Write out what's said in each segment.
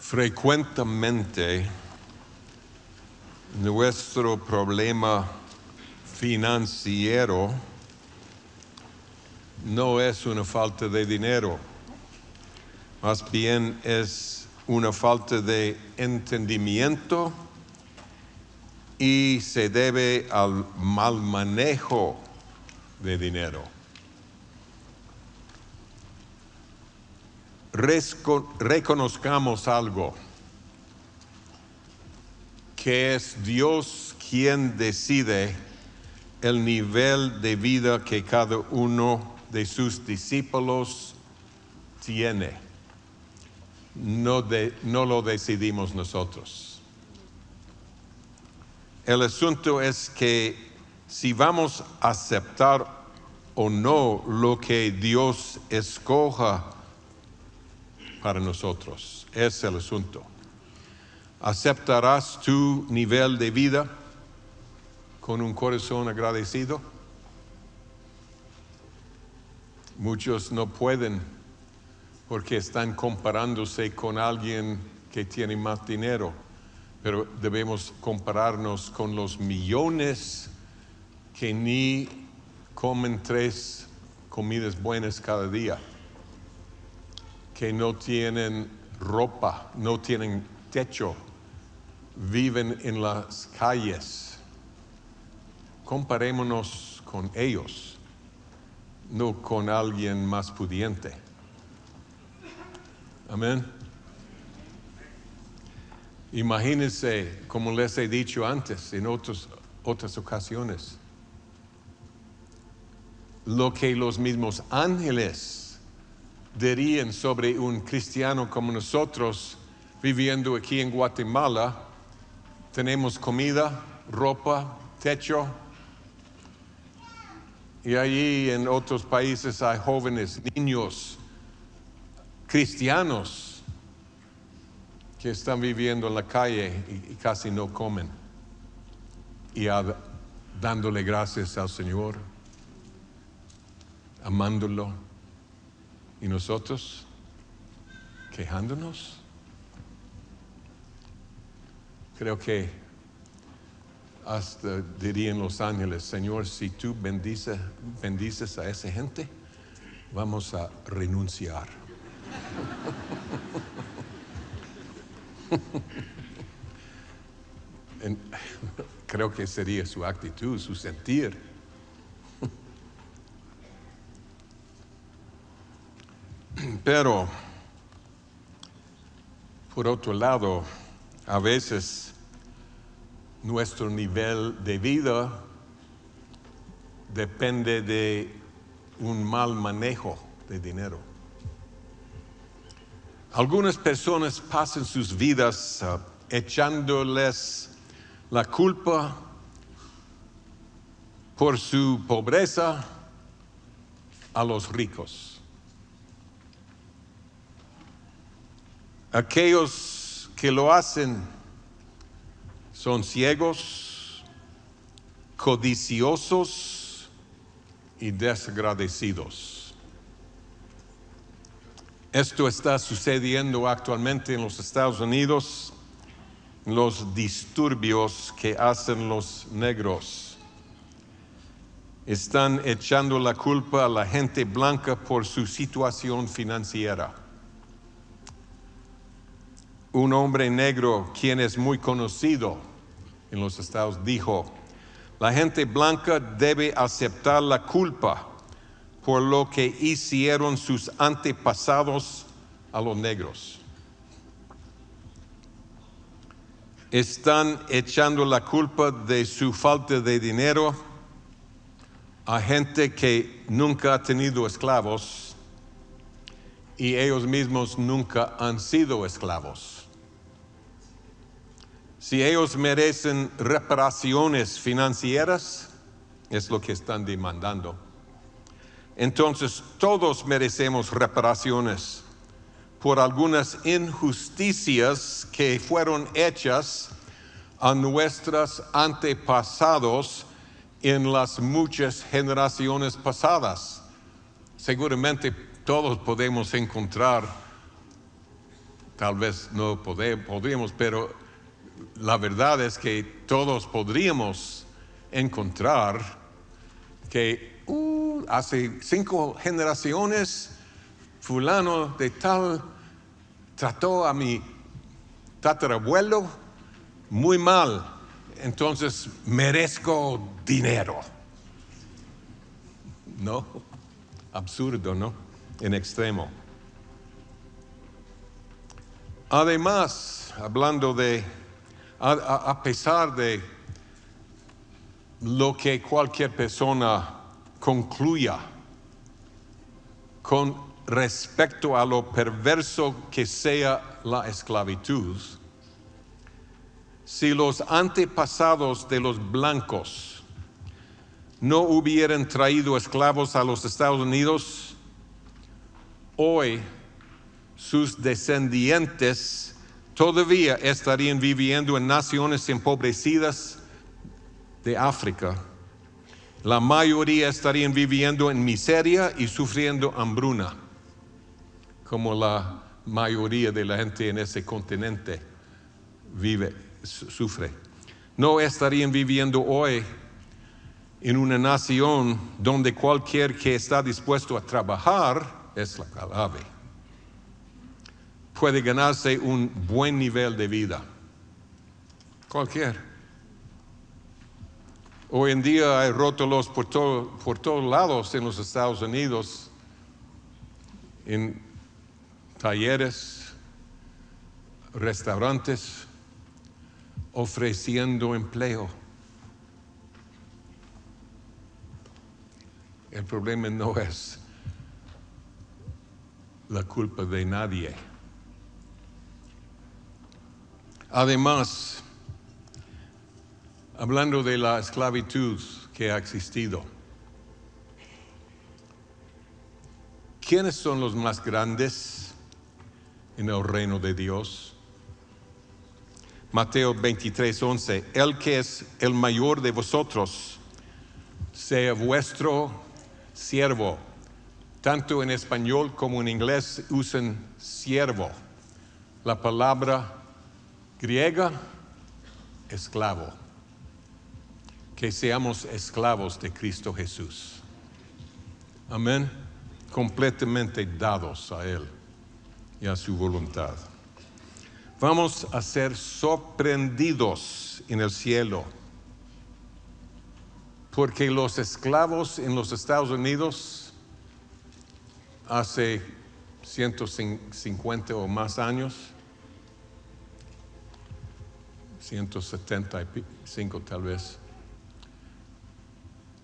Frecuentemente nuestro problema financiero no es una falta de dinero, más bien es una falta de entendimiento y se debe al mal manejo de dinero. Reconozcamos algo, que es Dios quien decide el nivel de vida que cada uno de sus discípulos tiene. No lo decidimos nosotros. El asunto es que si vamos a aceptar o no lo que Dios escoja para nosotros, es el asunto. ¿Aceptarás tu nivel de vida con un corazón agradecido? Muchos no pueden porque están comparándose con alguien que tiene más dinero, pero debemos compararnos con los millones que ni comen 3 comidas buenas cada día, que no tienen ropa, no tienen techo, viven en las calles. Comparémonos con ellos, no con alguien más pudiente. Amén. Imagínense, como les he dicho antes, en otras ocasiones, lo que los mismos ángeles dirían sobre un cristiano como nosotros, viviendo aquí en Guatemala. Tenemos comida, ropa, techo, y allí en otros países hay jóvenes, niños, cristianos que están viviendo en la calle y casi no comen, y dándole gracias al Señor, amándolo, y nosotros quejándonos. Creo que hasta dirían los ángeles: Señor, si tú bendices a esa gente, vamos a renunciar. Creo que sería su actitud, su sentir. Pero, por otro lado, a veces nuestro nivel de vida depende de un mal manejo de dinero. Algunas personas pasan sus vidas echándoles la culpa por su pobreza a los ricos. Aquellos que lo hacen son ciegos, codiciosos y desagradecidos. Esto está sucediendo actualmente en los Estados Unidos, los disturbios que hacen los negros. Están echando la culpa a la gente blanca por su situación financiera. Un hombre negro, quien es muy conocido en los estados, dijo: la gente blanca debe aceptar la culpa por lo que hicieron sus antepasados a los negros. Están echando la culpa de su falta de dinero a gente que nunca ha tenido esclavos y ellos mismos nunca han sido esclavos. Si ellos merecen reparaciones financieras, es lo que están demandando. Entonces todos merecemos reparaciones por algunas injusticias que fueron hechas a nuestros antepasados en las muchas generaciones pasadas. Seguramente todos podemos encontrar tal vez no podríamos, pero la verdad es que todos podríamos encontrar que hace 5 generaciones fulano de tal trató a mi tatarabuelo muy mal, entonces merezco dinero. No, absurdo, ¿no? En extremo. Además, hablando de, a pesar de lo que cualquier persona concluya con respecto a lo perverso que sea la esclavitud, si los antepasados de los blancos no hubieran traído esclavos a los Estados Unidos, hoy sus descendientes todavía estarían viviendo en naciones empobrecidas de África. La mayoría estarían viviendo en miseria y sufriendo hambruna, como la mayoría de la gente en ese continente sufre. No estarían viviendo hoy en una nación donde cualquier que está dispuesto a trabajar es la clave. Puede ganarse un buen nivel de vida. Cualquier. Hoy en día hay rótulos por todos lados en los Estados Unidos, en talleres, restaurantes, ofreciendo empleo. El problema no es la culpa de nadie. Además, hablando de la esclavitud que ha existido, ¿quiénes son los más grandes en el reino de Dios? Mateo 23:11, el que es el mayor de vosotros, sea vuestro siervo. Tanto en español como en inglés usan siervo. La palabra griega, esclavo. Que seamos esclavos de Cristo Jesús. Amén. Completamente dados a Él y a su voluntad. Vamos a ser sorprendidos en el cielo, porque los esclavos en los Estados Unidos hace 150 o más años, 175 tal vez,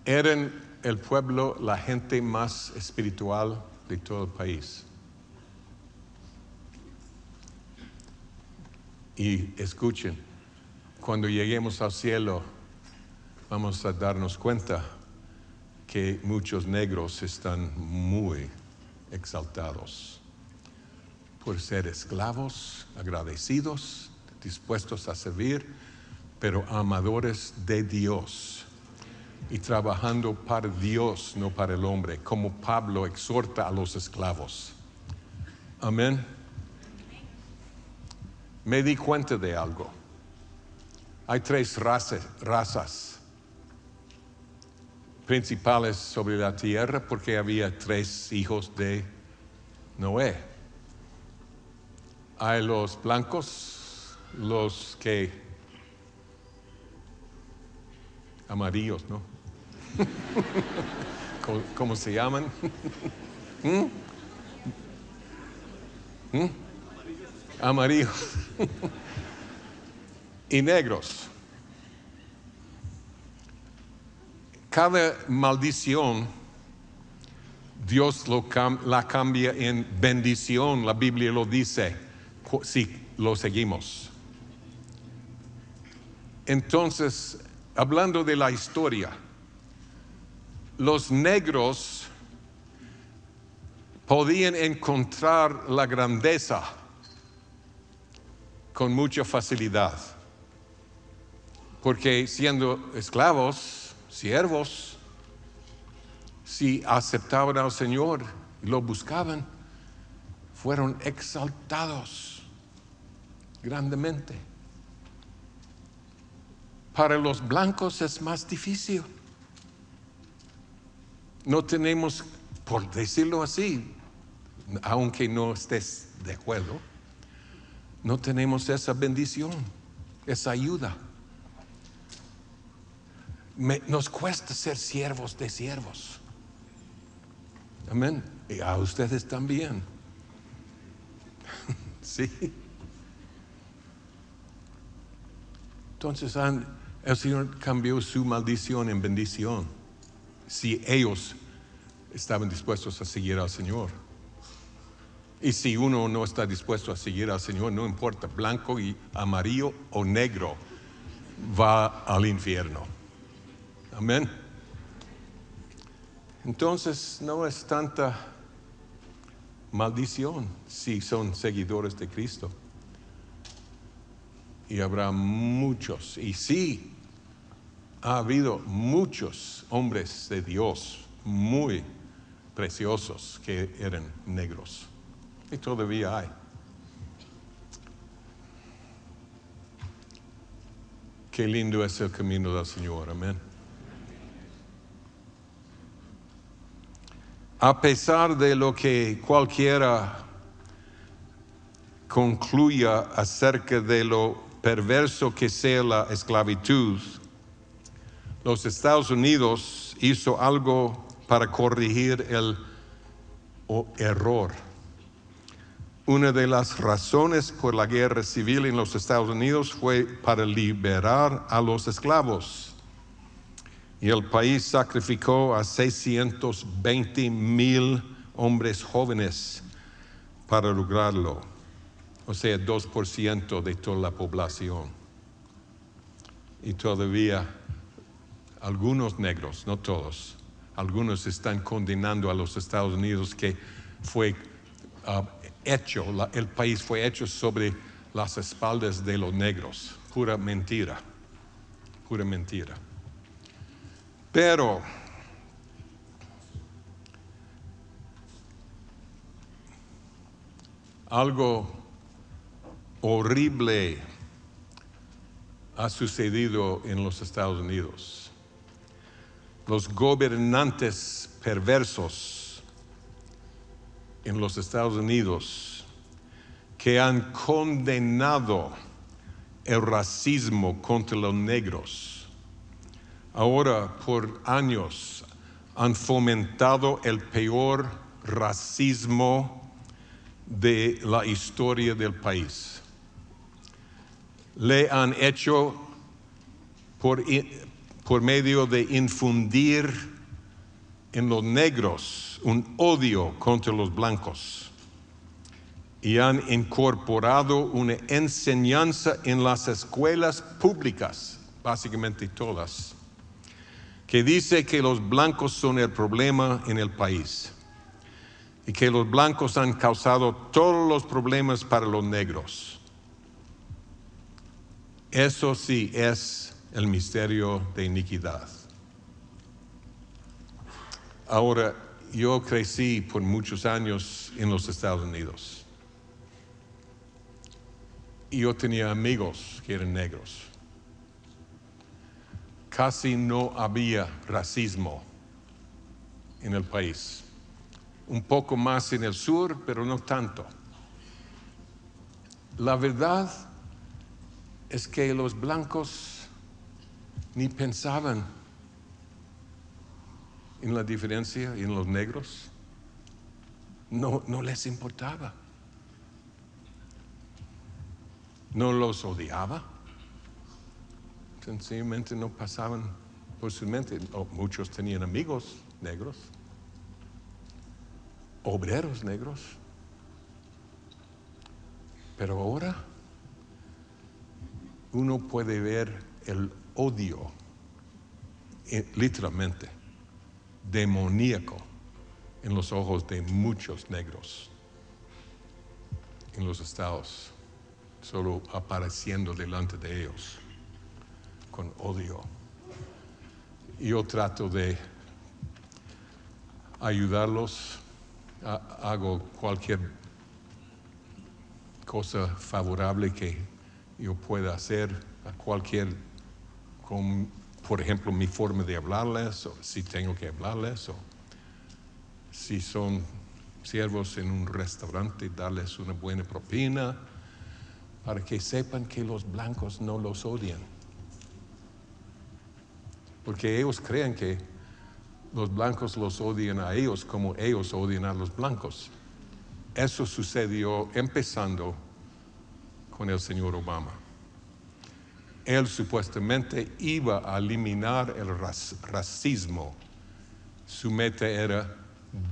eran el pueblo, la gente más espiritual de todo el país. Y escuchen, cuando lleguemos al cielo, vamos a darnos cuenta que muchos negros están muy exaltados por ser esclavos, agradecidos, dispuestos a servir, pero amadores de Dios y trabajando para Dios, no para el hombre, como Pablo exhorta a los esclavos. Amén. Me di cuenta de algo. Hay 3 razas principales sobre la tierra porque había 3 hijos de Noé. Hay los blancos, los que amarillos, ¿no? ¿Cómo se llaman? Amarillos y negros. Cada maldición Dios la cambia en bendición. La Biblia lo dice si lo seguimos. Entonces, hablando de la historia, los negros podían encontrar la grandeza con mucha facilidad, porque siendo esclavos, siervos, si aceptaban al Señor y lo buscaban, fueron exaltados grandemente. Para los blancos es más difícil. No tenemos, por decirlo así, aunque no estés de acuerdo, no tenemos esa bendición, esa ayuda. Nos cuesta ser siervos de siervos. Amén. Y a ustedes también. Sí. Entonces el Señor cambió su maldición en bendición. Si ellos estaban dispuestos a seguir al Señor. Y si uno no está dispuesto a seguir al Señor, no importa, blanco y amarillo o negro, va al infierno. Amén. Entonces no es tanta maldición si son seguidores de Cristo. Y habrá muchos, y sí, ha habido muchos hombres de Dios muy preciosos que eran negros. Y todavía hay. Qué lindo es el camino del Señor, amén. A pesar de lo que cualquiera concluya acerca de lo perverso que sea la esclavitud, los Estados Unidos hizo algo para corregir el error. Una de las razones por la guerra civil en los Estados Unidos fue para liberar a los esclavos. Y el país sacrificó a 620,000 hombres jóvenes para lograrlo. O sea, 2% de toda la población. Y todavía algunos negros, no todos, algunos están condenando a los Estados Unidos que fue el país fue hecho sobre las espaldas de los negros. Pura mentira, pura mentira. Pero algo horrible ha sucedido en los Estados Unidos. Los gobernantes perversos en los Estados Unidos que han condenado el racismo contra los negros, ahora por años han fomentado el peor racismo de la historia del país. Le han hecho por medio de infundir en los negros un odio contra los blancos y han incorporado una enseñanza en las escuelas públicas, básicamente todas, que dice que los blancos son el problema en el país y que los blancos han causado todos los problemas para los negros. Eso sí es el misterio de iniquidad. Ahora, yo crecí por muchos años en los Estados Unidos. Y yo tenía amigos que eran negros. Casi no había racismo en el país. Un poco más en el sur, pero no tanto. La verdad es que los blancos ni pensaban en la diferencia en los negros. No les importaba. No los odiaba. Sencillamente no pasaban por su mente. Muchos tenían amigos negros, obreros negros. Pero ahora uno puede ver el odio, literalmente, demoníaco en los ojos de muchos negros en los estados, solo apareciendo delante de ellos con odio. Yo trato de ayudarlos, hago cualquier cosa favorable que yo pueda hacer a cualquier, por ejemplo, mi forma de hablarles, o si tengo que hablarles, o si son siervos en un restaurante, darles una buena propina, para que sepan que los blancos no los odian. Porque ellos creen que los blancos los odian a ellos como ellos odian a los blancos. Eso sucedió empezando con el señor Obama. Él supuestamente iba a eliminar el racismo. Su meta era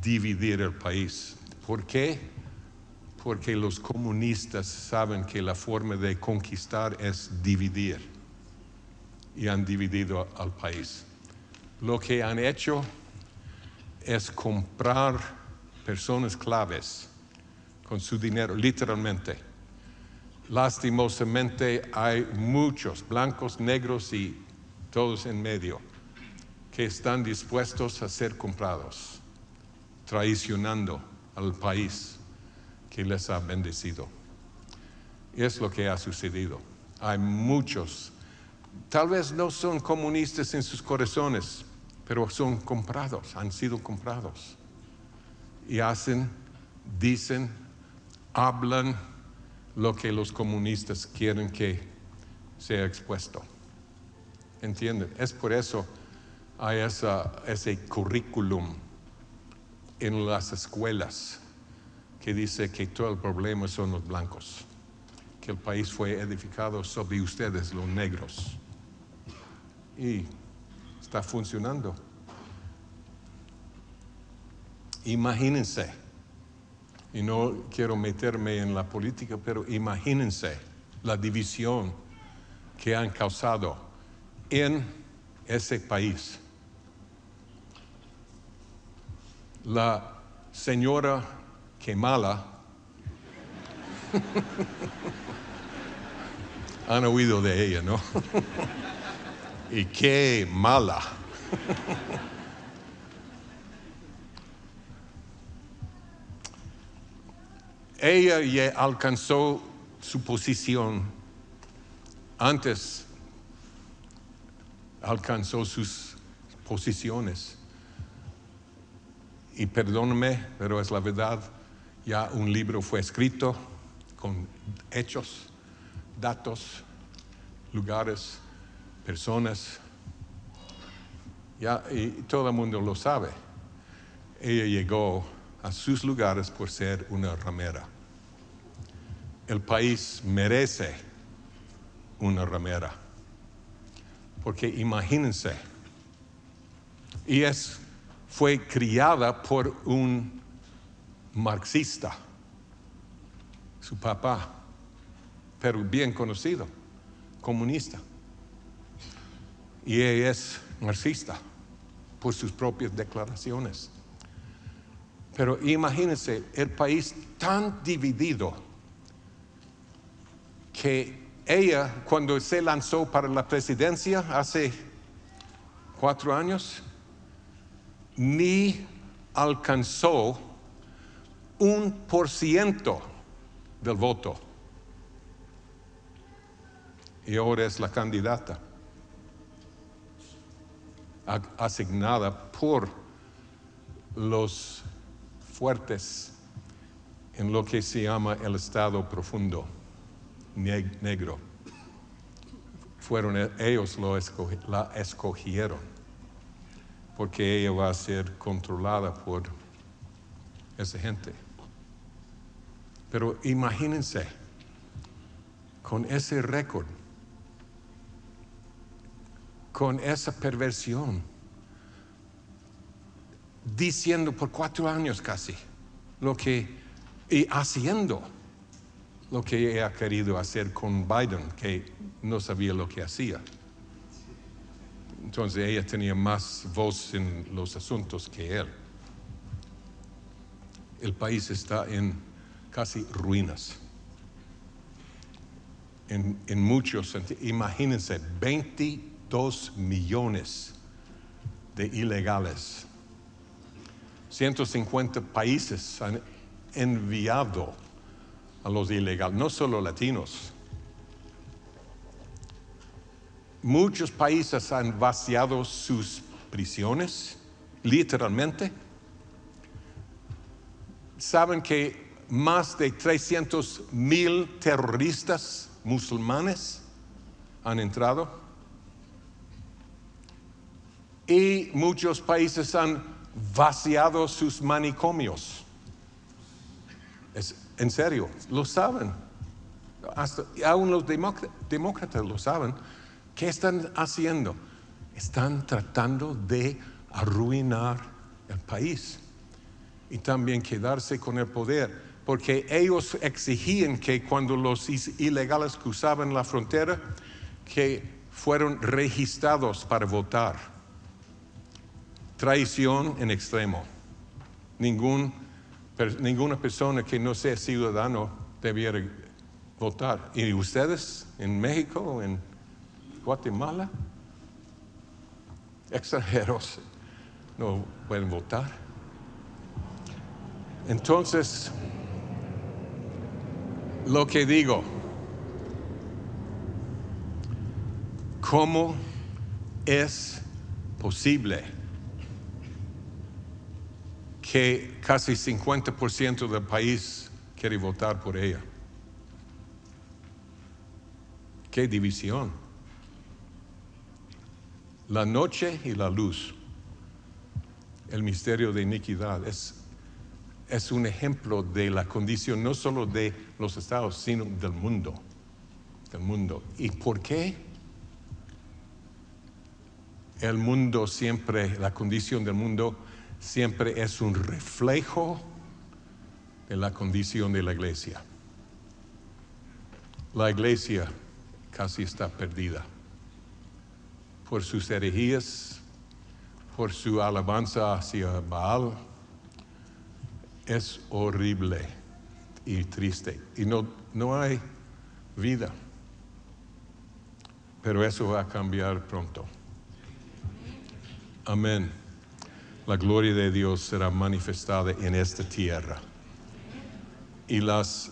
dividir el país. ¿Por qué? Porque los comunistas saben que la forma de conquistar es dividir. Y han dividido al país. Lo que han hecho es comprar personas claves con su dinero, literalmente. Lastimosamente hay muchos, blancos, negros y todos en medio, que están dispuestos a ser comprados, traicionando al país que les ha bendecido. Y es lo que ha sucedido. Hay muchos, tal vez no son comunistas en sus corazones, pero son comprados, han sido comprados. Y hacen, dicen, hablan lo que los comunistas quieren que sea expuesto. ¿Entienden? Es por eso hay ese currículum en las escuelas que dice que todo el problema son los blancos, que el país fue edificado sobre ustedes, los negros. Y está funcionando. Imagínense, y no quiero meterme en la política, pero imagínense la división que han causado en ese país. La señora Kamala, han oído de ella, ¿no? Y qué mala. Ella ya alcanzó su posición, antes alcanzó sus posiciones. Y perdónenme, pero es la verdad, ya un libro fue escrito con hechos, datos, lugares, personas, ya, y todo el mundo lo sabe. Ella llegó a sus lugares por ser una ramera. El país merece una ramera, porque imagínense, y fue criada por un marxista, su papá, pero bien conocido, comunista, y ella es marxista por sus propias declaraciones. Pero imagínense el país tan dividido que ella, cuando se lanzó para la presidencia hace 4 años, ni alcanzó 1% del voto. Y ahora es la candidata asignada por los fuertes en lo que se llama el Estado profundo negro. Fueron ellos la escogieron, porque ella va a ser controlada por esa gente. Pero imagínense, con ese récord, con esa perversión, diciendo por 4 años casi y haciendo lo que ella ha querido hacer con Biden, que no sabía lo que hacía. Entonces ella tenía más voz en los asuntos que él. El país está en casi ruinas. En muchos sentidos. Imagínense, 22 millones de ilegales. 150 países han enviado a los ilegales, no solo latinos. Muchos países han vaciado sus prisiones, literalmente. Saben que más de 300,000 terroristas musulmanes han entrado. Y muchos países han vaciado sus manicomios. En serio, lo saben. Aún los demócratas lo saben. ¿Qué están haciendo? Están tratando de arruinar el país y también quedarse con el poder, porque ellos exigían que cuando los ilegales cruzaban la frontera, que fueron registrados para votar. Traición en extremo. Ninguna persona que no sea ciudadano debiera votar. ¿Y ustedes en México, en Guatemala? Extranjeros no pueden votar. Entonces, lo que digo, ¿cómo es posible que casi 50% del país quiere votar por ella? ¡Qué división! La noche y la luz, el misterio de iniquidad, es un ejemplo de la condición no solo de los estados, sino del mundo. ¿Y por qué? El mundo siempre, la condición del mundo siempre es un reflejo de la condición de la iglesia. La iglesia casi está perdida por sus herejías, por su alabanza hacia Baal. Es horrible y triste y no hay vida, pero eso va a cambiar pronto. Amén. La gloria de Dios será manifestada en esta tierra y los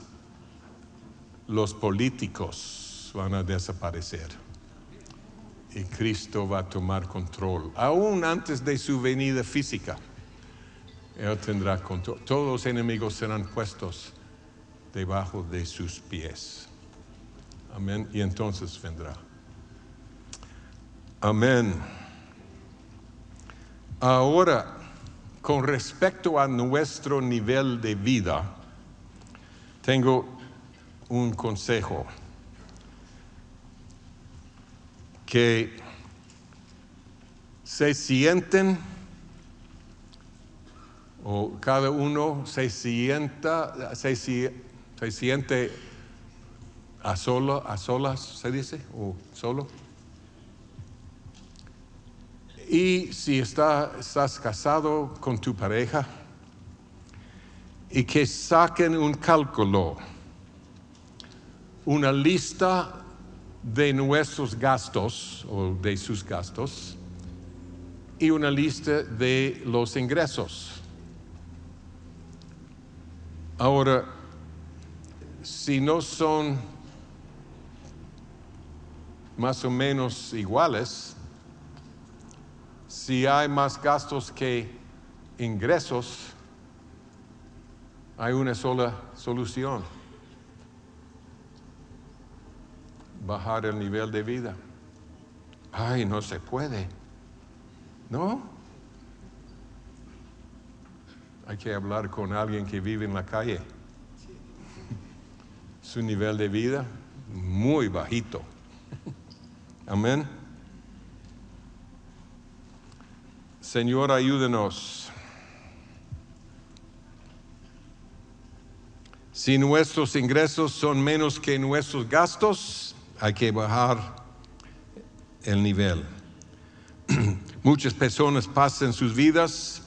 políticos van a desaparecer y Cristo va a tomar control aún antes de su venida física. Él tendrá control. Todos los enemigos serán puestos debajo de sus pies. Amén. Y entonces vendrá. Amén. Ahora, con respecto a nuestro nivel de vida, tengo un consejo. Que se sienten, o cada uno se siente a solas, ¿se dice? ¿O solo? Y si estás casado con tu pareja, y que saquen un cálculo, una lista de nuestros gastos o de sus gastos y una lista de los ingresos. Ahora, si no son más o menos iguales, si hay más gastos que ingresos, hay una sola solución: bajar el nivel de vida. Ay, no se puede. ¿No? Hay que hablar con alguien que vive en la calle. Su nivel de vida muy bajito. Amén. Señor, ayúdenos. Si nuestros ingresos son menos que nuestros gastos, hay que bajar el nivel. Muchas personas pasan sus vidas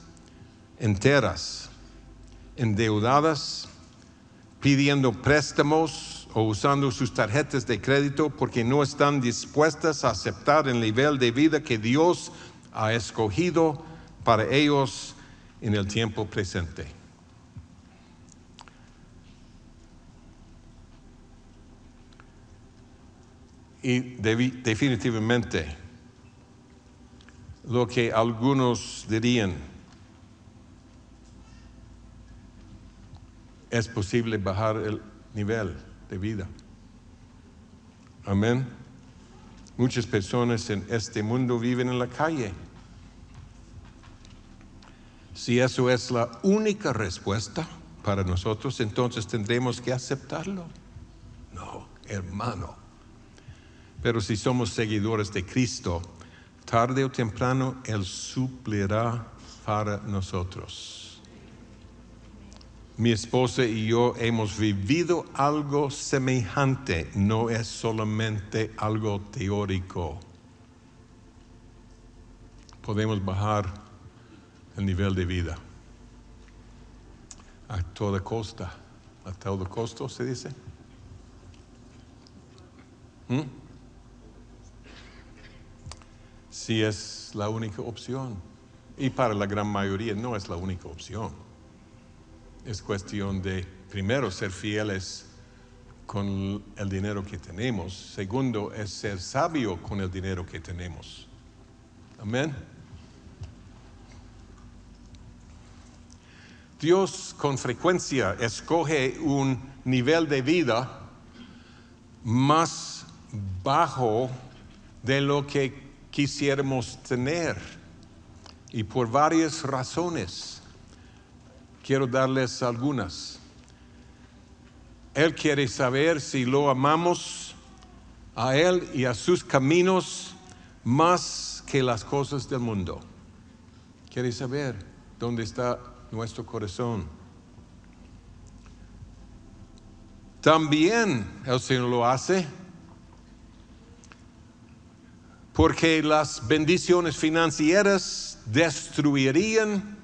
enteras, endeudadas, pidiendo préstamos o usando sus tarjetas de crédito porque no están dispuestas a aceptar el nivel de vida que Dios ha escogido para ellos en el tiempo presente. Y definitivamente, lo que algunos dirían, es posible bajar el nivel de vida. Amén. Muchas personas en este mundo viven en la calle. Si eso es la única respuesta para nosotros, entonces tendremos que aceptarlo. No, hermano. Pero si somos seguidores de Cristo, tarde o temprano Él suplirá para nosotros. Mi esposa y yo hemos vivido algo semejante, no es solamente algo teórico. Podemos bajar el nivel de vida a toda costa. ¿A todo costo se dice? Sí, es la única opción. Y para la gran mayoría no es la única opción. Es cuestión de, primero, ser fieles con el dinero que tenemos. Segundo, es ser sabio con el dinero que tenemos. Amén. Dios con frecuencia escoge un nivel de vida más bajo de lo que quisiéramos tener. Y por varias razones. Quiero darles algunas. Él quiere saber si lo amamos a Él y a sus caminos más que las cosas del mundo. Quiere saber dónde está nuestro corazón. También el Señor lo hace porque las bendiciones financieras destruirían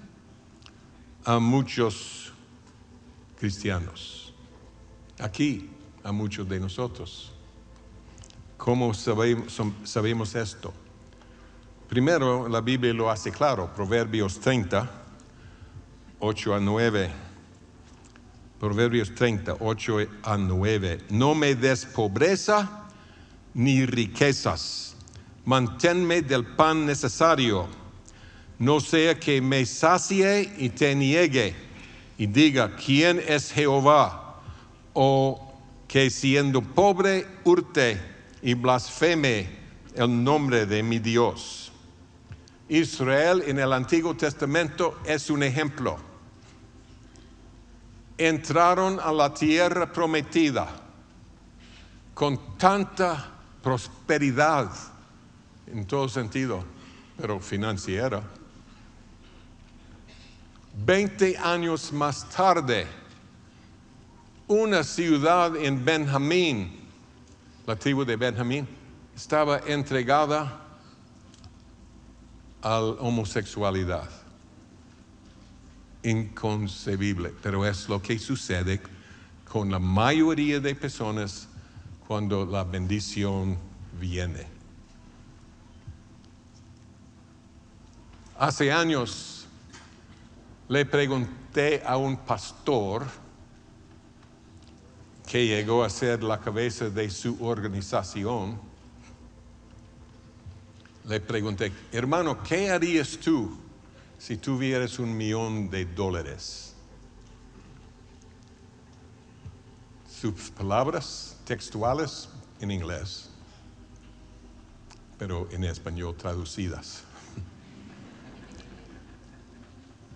a muchos cristianos. Aquí, a muchos de nosotros. ¿Cómo sabemos esto? Primero, la Biblia lo hace claro. Proverbios 30, 8 a 9. Proverbios 30, 8 a 9. No me des pobreza ni riquezas. Manténme del pan necesario. No sea que me sacie y te niegue y diga, ¿quién es Jehová? O que siendo pobre hurte y blasfeme el nombre de mi Dios. Israel en el Antiguo Testamento es un ejemplo. Entraron a la tierra prometida con tanta prosperidad en todo sentido, pero financiera. 20 años más tarde, una ciudad en Benjamín, la tribu de Benjamín, estaba entregada a la homosexualidad. Inconcebible, pero es lo que sucede con la mayoría de personas cuando la bendición viene. Hace años le pregunté a un pastor que llegó a ser la cabeza de su organización. Le pregunté, hermano, ¿qué harías tú si tuvieras $1 millón? Sus palabras textuales en inglés, pero en español traducidas.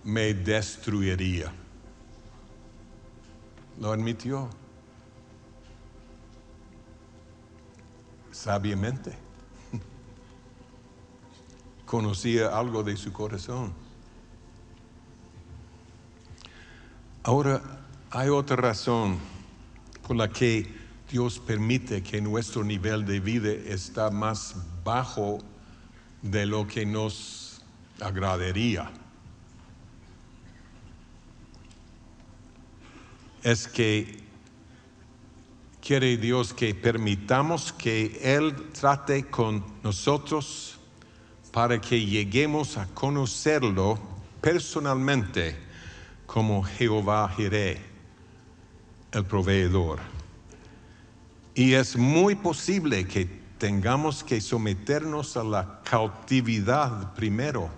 Me destruiría. Lo admitió. Sabiamente. Conocía algo de su corazón. Ahora, hay otra razón por la que Dios permite que nuestro nivel de vida está más bajo de lo que nos agradaría. Es que quiere Dios que permitamos que Él trate con nosotros para que lleguemos a conocerlo personalmente como Jehová Jireh, el proveedor. Y es muy posible que tengamos que someternos a la cautividad primero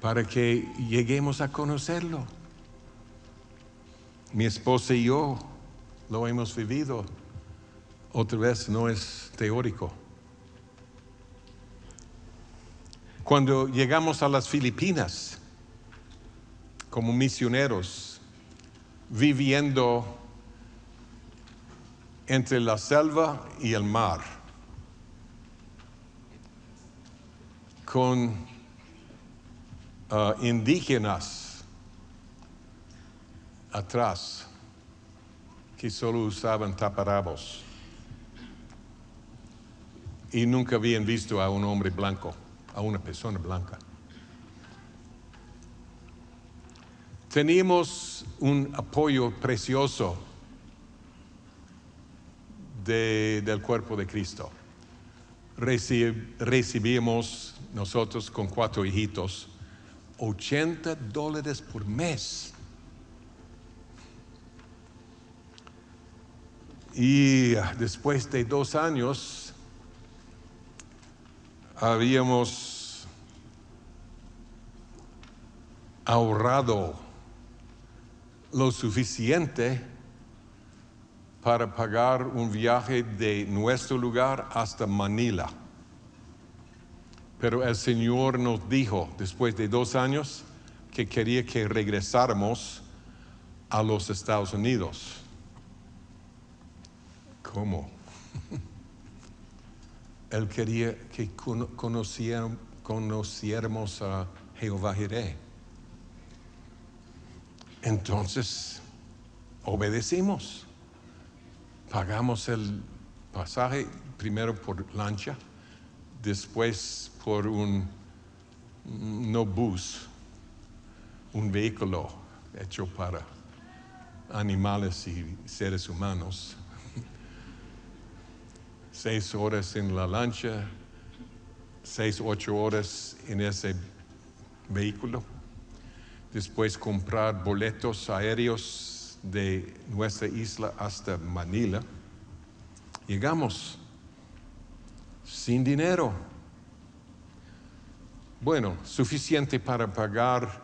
para que lleguemos a conocerlo. Mi esposa y yo lo hemos vivido. Otra vez no es teórico. Cuando llegamos a las Filipinas como misioneros, viviendo entre la selva y el mar, con indígenas atrás que solo usaban taparrabos y nunca habían visto a un hombre blanco, a una persona blanca. Teníamos un apoyo precioso del cuerpo de Cristo. Recibimos nosotros con 4 hijitos $80 por mes. Y después de 2 años habíamos ahorrado lo suficiente para pagar un viaje de nuestro lugar hasta Manila. Pero el Señor nos dijo, después de 2 años, que quería que regresáramos a los Estados Unidos. ¿Cómo? Él quería que conociéramos a Jehová Jireh. Entonces, obedecimos. Pagamos el pasaje primero por lancha, después por no bus, un vehículo hecho para animales y seres humanos. 6 horas en la lancha, 6, 8 horas en ese vehículo. Después comprar boletos aéreos de nuestra isla hasta Manila. Llegamos sin dinero. Bueno, suficiente para pagar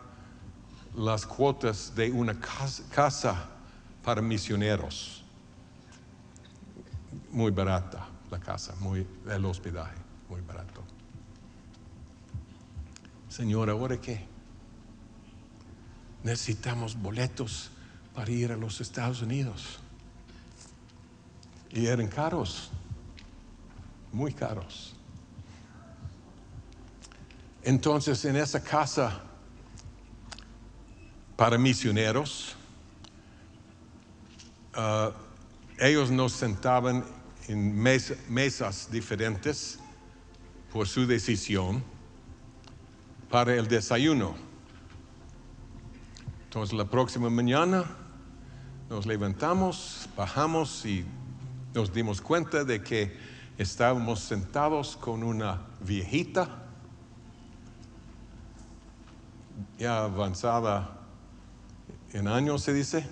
las cuotas de una casa para misioneros. Muy barata la casa, el hospedaje, muy barato. Señor, ¿ahora qué? Necesitamos boletos para ir a los Estados Unidos. Y eran caros, muy caros. Entonces, en esa casa para misioneros, ellos nos sentaban en mesas diferentes por su decisión para el desayuno. Entonces, la próxima mañana nos levantamos, bajamos y nos dimos cuenta de que estábamos sentados con una viejita ya avanzada en años, se dice.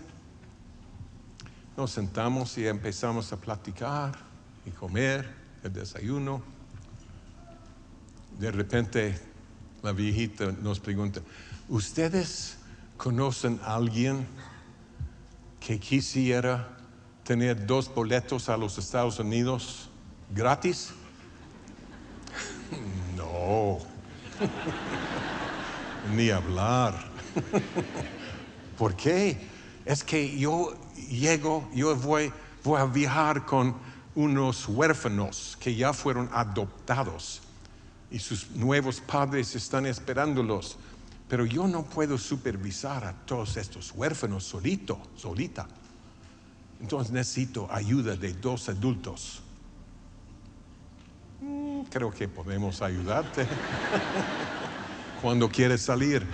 Nos sentamos y empezamos a platicar y comer el desayuno. De repente la viejita nos pregunta: ¿ustedes conocen a alguien que quisiera tener 2 boletos a los Estados Unidos gratis? No, ni hablar. ¿Por qué? Es que yo voy a viajar con unos huérfanos que ya fueron adoptados y sus nuevos padres están esperándolos. Pero yo no puedo supervisar a todos estos huérfanos solita. Entonces necesito ayuda de 2 adultos. Creo que podemos ayudarte cuando quieres salir.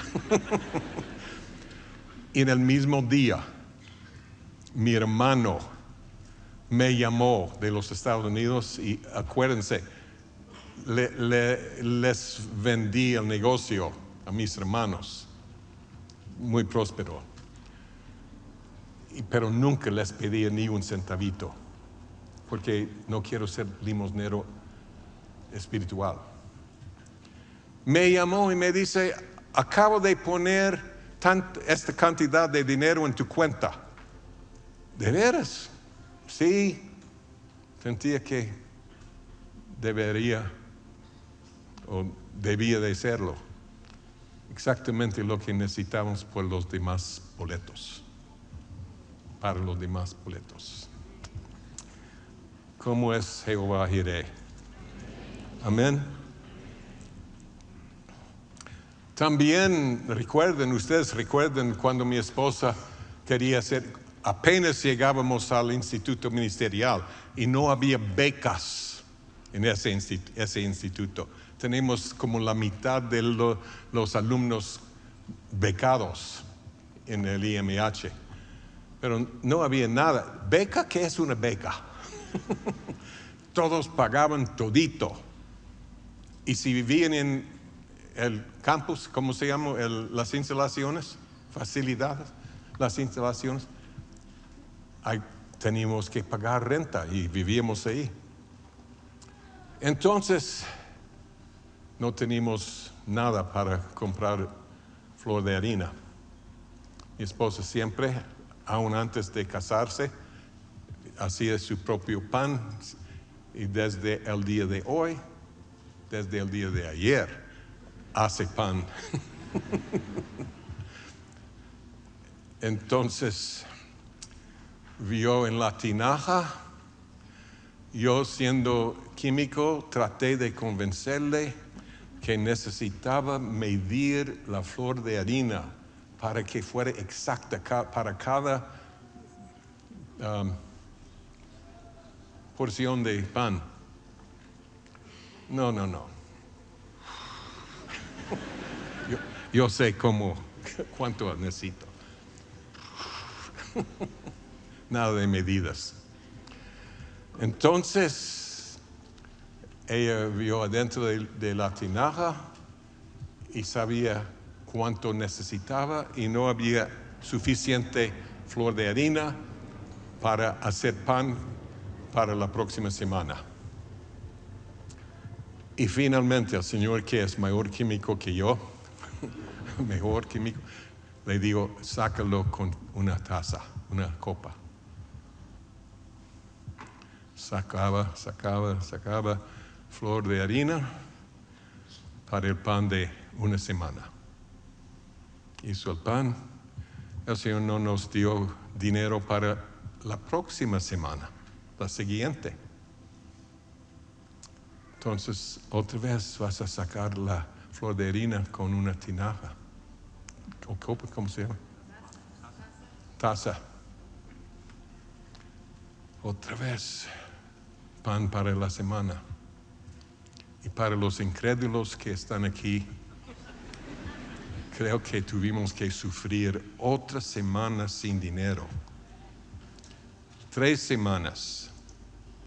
En el mismo día, mi hermano me llamó de los Estados Unidos y acuérdense, les vendí el negocio a mis hermanos, muy próspero, pero nunca les pedí ni un centavito. porque no quiero ser limosnero espiritual. Me llamó y me dice, acabo de poner esta cantidad de dinero en tu cuenta. ¿De veras? Sí. Sentía que debería o debía de serlo. Exactamente lo que necesitamos por los demás boletos. Para los demás boletos. ¿Cómo es Jehová Jireh? Amén. También ustedes recuerden cuando mi esposa quería apenas llegábamos al instituto ministerial y no había becas en ese instituto. Tenemos como la mitad de los alumnos becados en el IMH, pero no había nada. ¿Beca? ¿Qué es una beca? Todos pagaban todito. Y si vivían en el campus, ¿cómo se llama? Las instalaciones, facilidades, las instalaciones, ahí teníamos que pagar renta y vivíamos ahí. Entonces, no teníamos nada para comprar flor de harina. Mi esposa siempre, aún antes de casarse, hacía su propio pan y desde el día de hoy, desde el día de ayer, hace pan. Entonces, vio en la tinaja, yo siendo químico, traté de convencerle que necesitaba medir la flor de harina para que fuera exacta para cada porción de pan. No. Yo sé cuánto necesito. Nada de medidas. Entonces, ella vio adentro de la tinaja y sabía cuánto necesitaba y no había suficiente flor de harina para hacer pan para la próxima semana. Y finalmente el Señor, que es mayor químico que yo, mejor químico, le digo, sácalo con una taza, una copa. Sacaba flor de harina para el pan de una semana. Hizo el pan. El Señor no nos dio dinero para la próxima semana, la siguiente. Entonces, otra vez vas a sacar la flor de harina con una tinaja. ¿O copa? ¿Cómo se llama? Taza. Otra vez, pan para la semana. Y para los incrédulos que están aquí, creo que tuvimos que sufrir otra semana sin dinero. 3 semanas.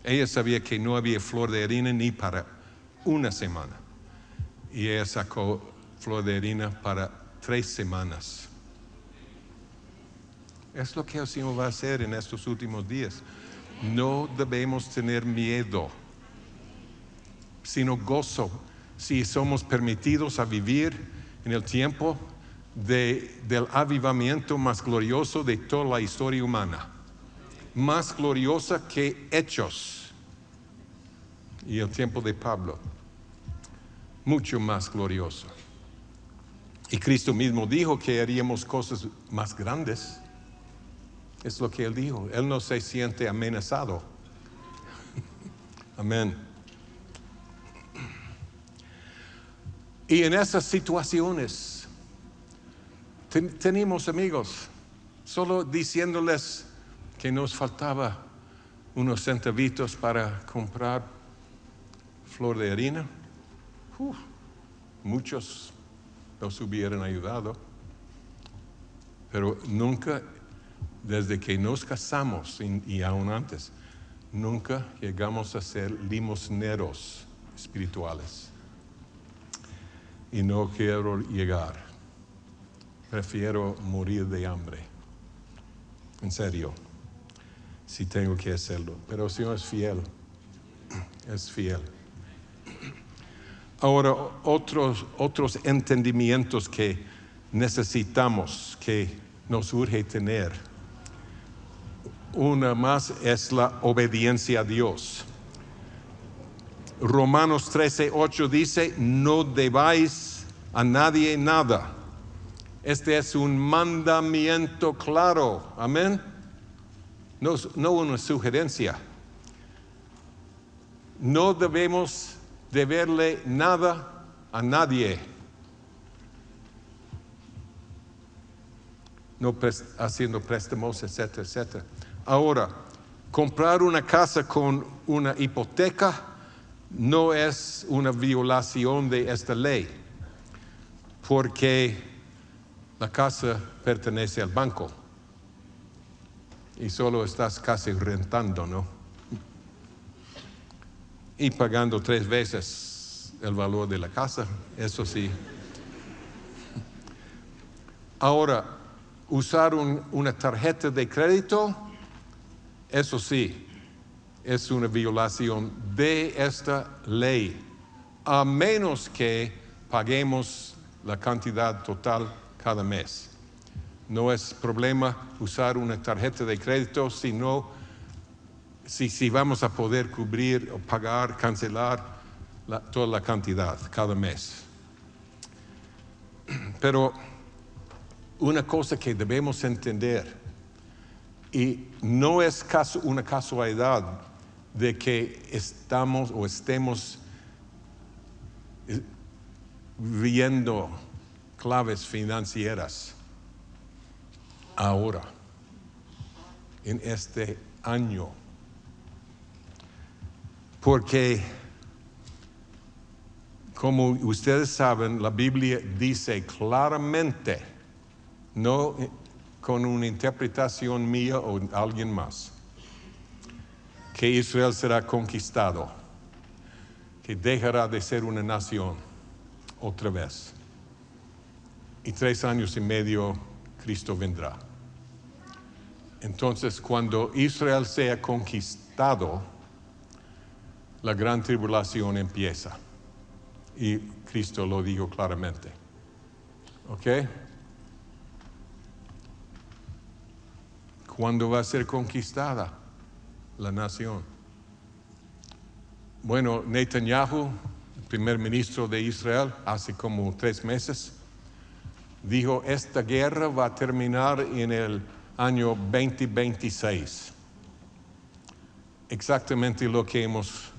Ella sabía que no había flor de harina ni para una semana. Y ella sacó flor de harina para 3 semanas. Es lo que el Señor va a hacer en estos últimos días. No debemos tener miedo, sino gozo, si somos permitidos a vivir en el tiempo del avivamiento más glorioso de toda la historia humana. Más gloriosa que Hechos y el tiempo de Pablo. Mucho más glorioso. Y Cristo mismo dijo que haríamos cosas más grandes. Es lo que Él dijo. Él no se siente amenazado. Amén. Y en esas situaciones tenemos amigos, solo diciéndoles que nos faltaba unos centavitos para comprar flor de harina. Muchos nos hubieran ayudado, pero nunca, desde que nos casamos y aún antes, nunca llegamos a ser limosneros espirituales. Y no quiero llegar. Prefiero morir de hambre. En serio. si tengo que hacerlo. Pero el Señor es fiel. Es fiel. Ahora, otros entendimientos que necesitamos, que nos urge tener. Una más es la obediencia a Dios. Romanos 13:8 dice, no debáis a nadie nada. Este es un mandamiento claro. Amén. No una sugerencia. No debemos deberle nada a nadie. No haciendo préstamos, etcétera, etcétera. Ahora, comprar una casa con una hipoteca no es una violación de esta ley, porque la casa pertenece al banco y solo estás casi rentando, ¿no? Y pagando 3 veces el valor de la casa, eso sí. Ahora, usar una tarjeta de crédito, eso sí, es una violación de esta ley, a menos que paguemos la cantidad total cada mes. No es problema usar una tarjeta de crédito, sino si vamos a poder cubrir o pagar, cancelar toda la cantidad cada mes. Pero una cosa que debemos entender, y no es una casualidad de que estemos viendo claves financieras ahora, en este año. Porque, como ustedes saben, la Biblia dice claramente, no con una interpretación mía o alguien más, que Israel será conquistado, que dejará de ser una nación otra vez. Y 3 años y medio Cristo vendrá. Entonces, cuando Israel sea conquistado, la gran tribulación empieza. Y Cristo lo dijo claramente. ¿Ok? ¿Cuándo va a ser conquistada la nación? Bueno, Netanyahu, el primer ministro de Israel, hace como 3 meses, dijo, esta guerra va a terminar en el año 2026. Exactamente lo que hemos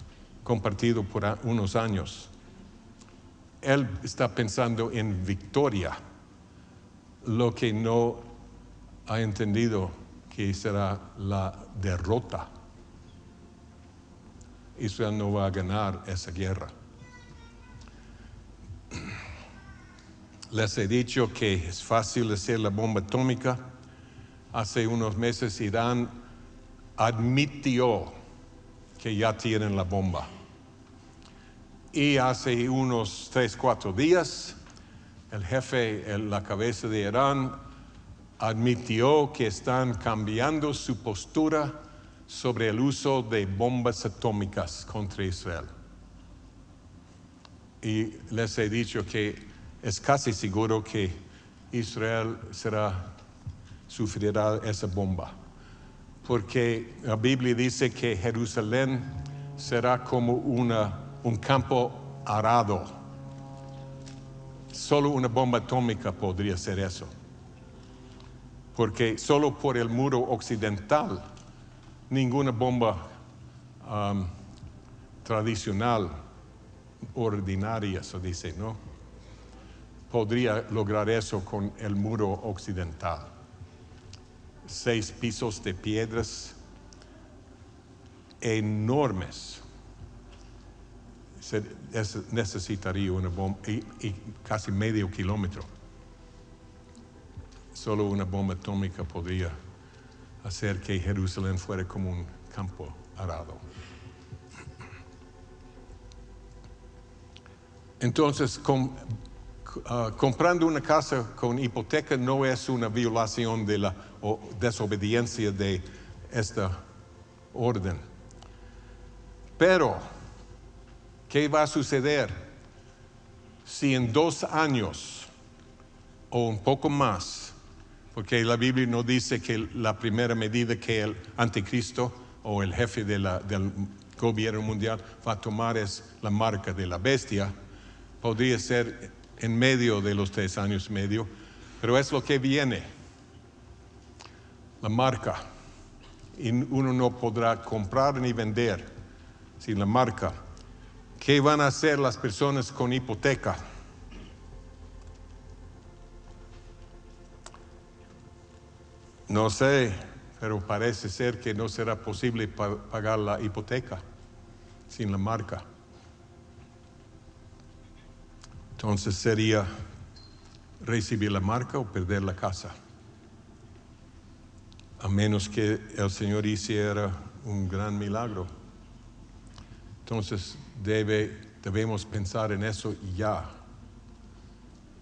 compartido por unos años. Él está pensando en victoria, lo que no ha entendido que será la derrota. Israel no va a ganar esa guerra. Les he dicho que es fácil hacer la bomba atómica. Hace unos meses Irán admitió que ya tienen la bomba. Y hace unos 3-4 días, el jefe, la cabeza de Irán, admitió que están cambiando su postura sobre el uso de bombas atómicas contra Israel. Y les he dicho que es casi seguro que Israel sufrirá esa bomba. Porque la Biblia dice que Jerusalén será como un campo arado. Solo una bomba atómica podría ser eso. Porque solo por el muro occidental, ninguna bomba tradicional, ordinaria, se dice, ¿no? Podría lograr eso con el muro occidental. 6 pisos de piedras enormes. Necesitaría una bomba y casi medio kilómetro. Solo una bomba atómica podría hacer que Jerusalén fuera como un campo arado. Entonces, comprando una casa con hipoteca no es una violación de la desobediencia de esta orden. Pero, ¿qué va a suceder si en 2 años o un poco más, porque la Biblia no dice que la primera medida que el anticristo o el jefe del gobierno mundial va a tomar es la marca de la bestia? Podría ser en medio de los 3 años y medio, pero es lo que viene, la marca. Y uno no podrá comprar ni vender sin la marca. ¿Qué van a hacer las personas con hipoteca? No sé, pero parece ser que no será posible pagar la hipoteca sin la marca. Entonces sería recibir la marca o perder la casa. A menos que el Señor hiciera un gran milagro. Entonces debemos pensar en eso ya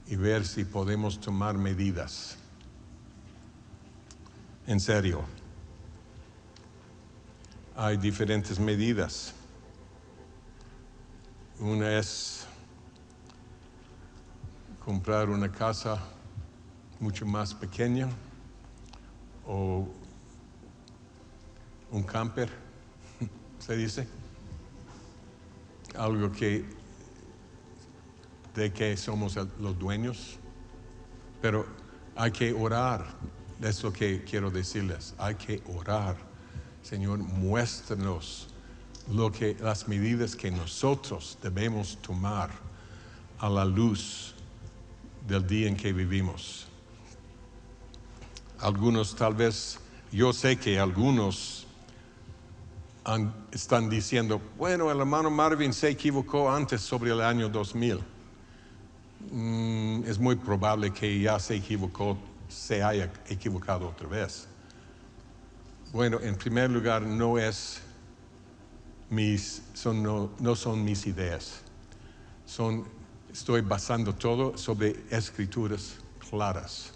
y ver si podemos tomar medidas. En serio, hay diferentes medidas. Una es comprar una casa mucho más pequeña o un camper, se dice, algo de que somos los dueños, pero hay que orar. Es lo que quiero decirles, hay que orar. Señor, muéstranos las medidas que nosotros debemos tomar a la luz del día en que vivimos. Algunos tal vez, yo sé que algunos están diciendo, bueno, el hermano Marvin se equivocó antes sobre el año 2000. Es muy probable que ya se haya equivocado otra vez. Bueno, en primer lugar, no son mis ideas. Estoy basando todo sobre escrituras claras.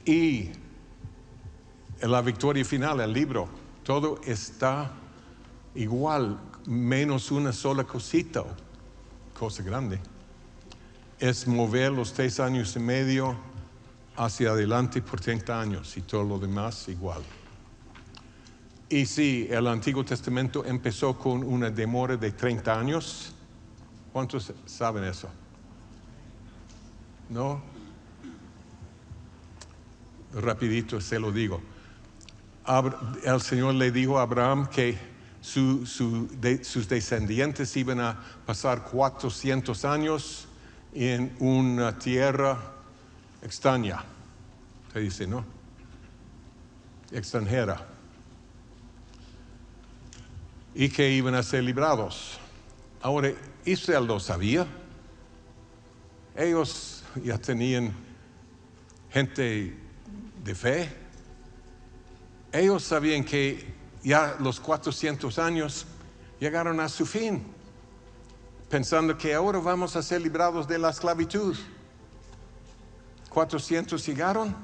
Y en la victoria final, el libro, todo está igual, menos una sola cosita, cosa grande. Es mover los 3 años y medio hacia adelante por 30 años y todo lo demás igual. Y sí, el Antiguo Testamento empezó con una demora de 30 años. ¿Cuántos saben eso? ¿No? Rapidito se lo digo. El Señor le dijo a Abraham que sus descendientes iban a pasar 400 años en una tierra extraña. Se dice, ¿no? Extranjera. Y que iban a ser librados. Ahora, Israel lo sabía. Ellos ya tenían gente de fe. Ellos sabían que ya los 400 años llegaron a su fin, pensando que ahora vamos a ser librados de la esclavitud. 400 llegaron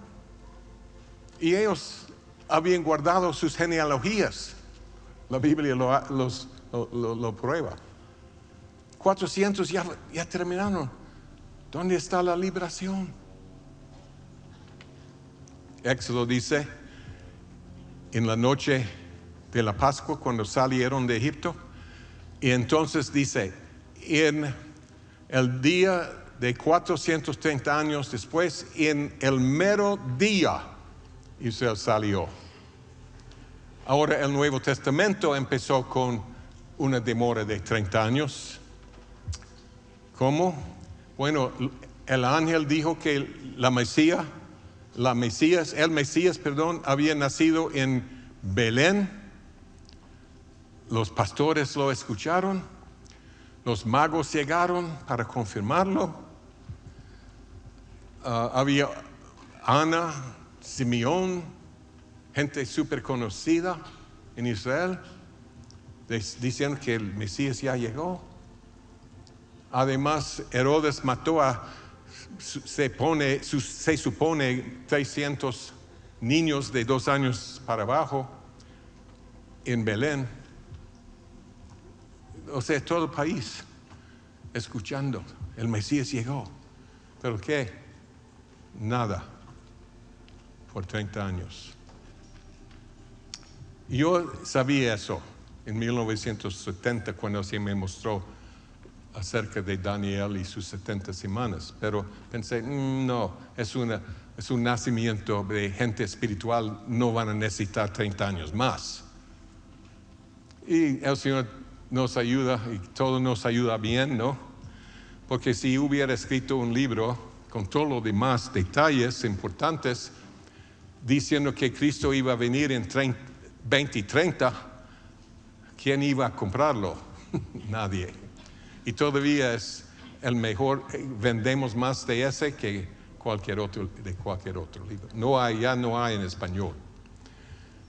y ellos habían guardado sus genealogías. La Biblia lo prueba. 400 ya terminaron. ¿Dónde está la liberación? Éxodo dice, en la noche de la Pascua, cuando salieron de Egipto, y entonces dice, en el día de 430 años después, en el mero día, Israel salió. Ahora el Nuevo Testamento empezó con una demora de 30 años. ¿Cómo? Bueno, el ángel dijo que el Mesías, había nacido en Belén. Los pastores lo escucharon. Los magos llegaron para confirmarlo. Había Ana, Simeón, gente súper conocida en Israel, diciendo que el Mesías ya llegó. Además, Herodes mató se supone 300 niños de 2 años para abajo. en Belén, o sea, todo el país escuchando, el Mesías llegó. ¿Pero qué? Nada, por 30 años. Yo sabía eso en 1970 cuando se me mostró acerca de Daniel y sus 70 semanas, pero pensé, no, es un nacimiento de gente espiritual, no van a necesitar 30 años más. Y el Señor nos ayuda y todo nos ayuda bien, ¿no? Porque si hubiera escrito un libro con todos los demás detalles importantes, diciendo que Cristo iba a venir en 2030, ¿quién iba a comprarlo? Nadie. Y todavía es el mejor, vendemos más de ese que de cualquier otro libro. Ya no hay en español.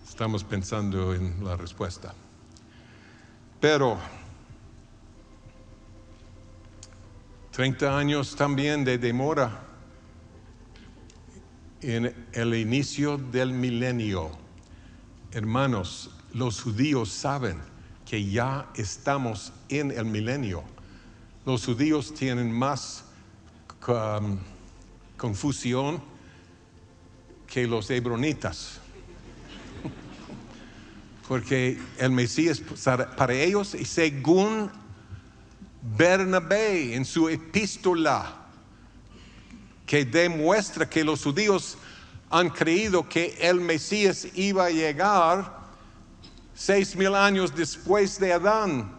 Estamos pensando en la respuesta. Pero 30 años también de demora en el inicio del milenio. Hermanos, los judíos saben que ya estamos en el milenio. Los judíos tienen más confusión que los hebronitas. Porque el Mesías, para ellos, y según Bernabé en su epístola, que demuestra que los judíos han creído que el Mesías iba a llegar 6,000 años después de Adán.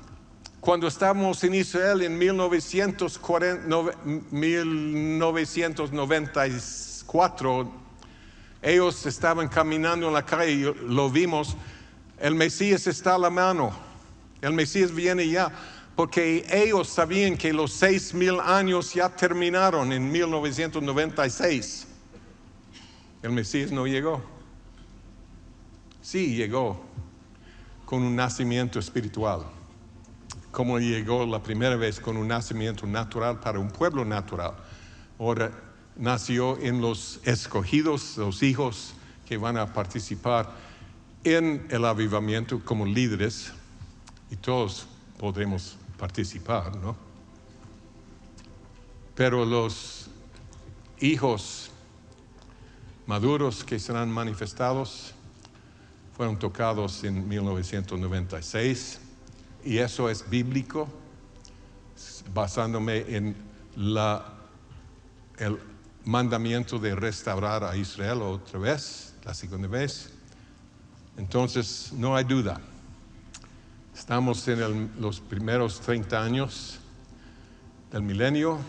Cuando estábamos en Israel en 1994, ellos estaban caminando en la calle, lo vimos, el Mesías está a la mano, el Mesías viene ya, porque ellos sabían que los 6,000 años ya terminaron en 1996. El Mesías no llegó. Sí llegó con un nacimiento espiritual, como llegó la primera vez con un nacimiento natural para un pueblo natural. Ahora nació en los escogidos, los hijos que van a participar en el avivamiento como líderes, y todos podremos participar, ¿no? Pero los hijos maduros que serán manifestados fueron tocados en 1996, y eso es bíblico, basándome en el mandamiento de restaurar a Israel otra vez, la segunda vez. Entonces no hay duda, estamos en los primeros 30 años del milenio,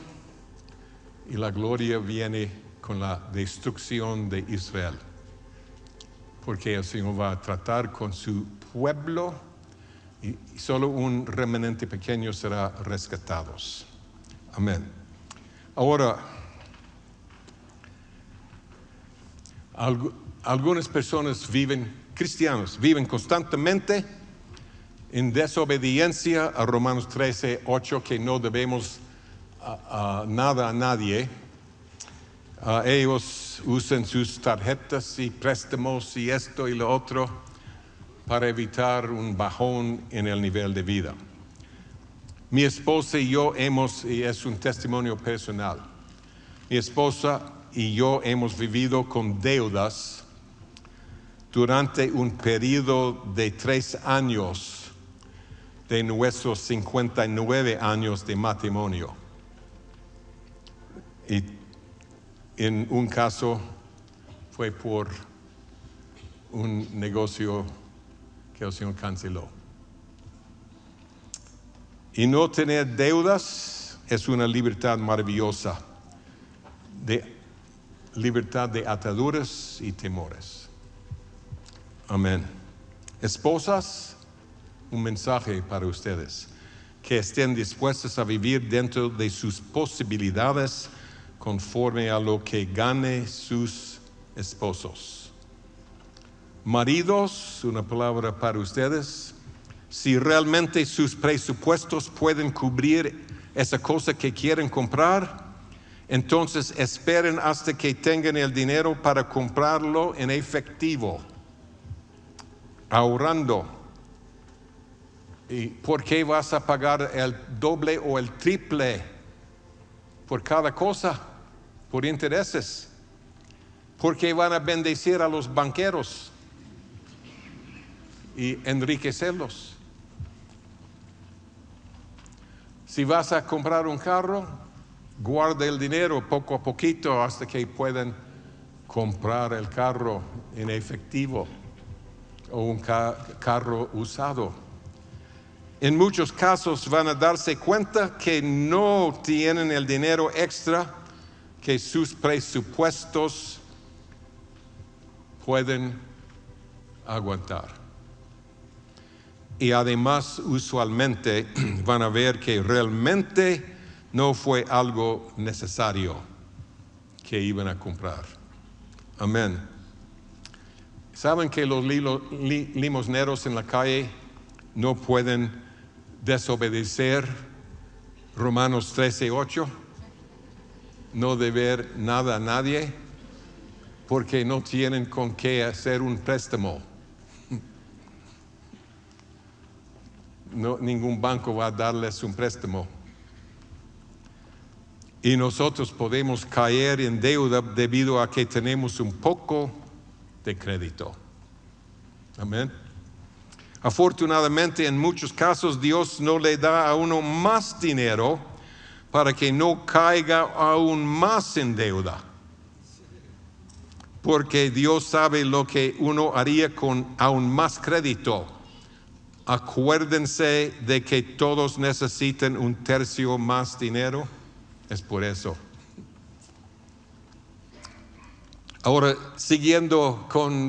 y la gloria viene con la destrucción de Israel, porque el Señor va a tratar con su pueblo y solo un remanente pequeño será rescatados. Amén. Ahora, algunas personas cristianos viven constantemente en desobediencia a Romanos 13:8, que no debemos nada a nadie. Ellos usan sus tarjetas y préstamos y esto y lo otro para evitar un bajón en el nivel de vida. Mi esposa y yo y es un testimonio personal, mi esposa y yo hemos vivido con deudas durante un periodo de 3 años de nuestros 59 años de matrimonio. Y en un caso fue por un negocio que el Señor canceló. Y no tener deudas es una libertad maravillosa, libertad de ataduras y temores. Amén. Esposas, un mensaje para ustedes: que estén dispuestas a vivir dentro de sus posibilidades, conforme a lo que gane sus esposos. Maridos, una palabra para ustedes: si realmente sus presupuestos pueden cubrir esa cosa que quieren comprar, entonces esperen hasta que tengan el dinero para comprarlo en efectivo, ahorrando ¿Y por qué vas a pagar el doble o el triple por cada cosa? Por intereses. ¿Por qué van a bendecir a los banqueros y enriquecerlos? Si vas a comprar un carro, guarda el dinero poco a poquito hasta que puedan comprar el carro en efectivo o un carro usado. En muchos casos van a darse cuenta que no tienen el dinero extra que sus presupuestos pueden aguantar. Y además, usualmente van a ver que realmente no fue algo necesario que iban a comprar. Amén. ¿Saben que los limosneros en la calle no pueden desobedecer Romanos 13:8? No deber nada a nadie porque no tienen con qué hacer un préstamo. No, ningún banco va a darles un préstamo. Y nosotros podemos caer en deuda debido a que tenemos un poco de crédito. Amén. Afortunadamente, en muchos casos, Dios no le da a uno más dinero para que no caiga aún más en deuda. Porque Dios sabe lo que uno haría con aún más crédito. Acuérdense de que todos necesitan un tercio más dinero. Es por eso. Ahora, siguiendo con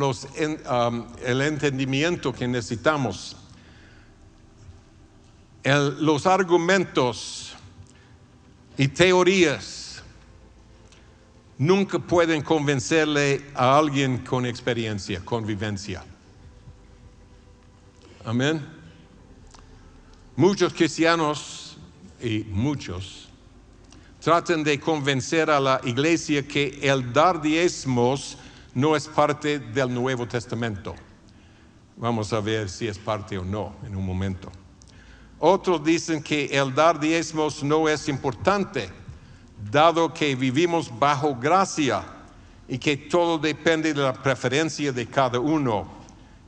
el entendimiento que necesitamos, los argumentos y teorías nunca pueden convencerle a alguien con experiencia, con vivencia. Amén. Muchos cristianos y muchos tratan de convencer a la iglesia que el dar diezmos no es parte del Nuevo Testamento. Vamos a ver si es parte o no en un momento. Otros dicen que el dar diezmos no es importante, dado que vivimos bajo gracia y que todo depende de la preferencia de cada uno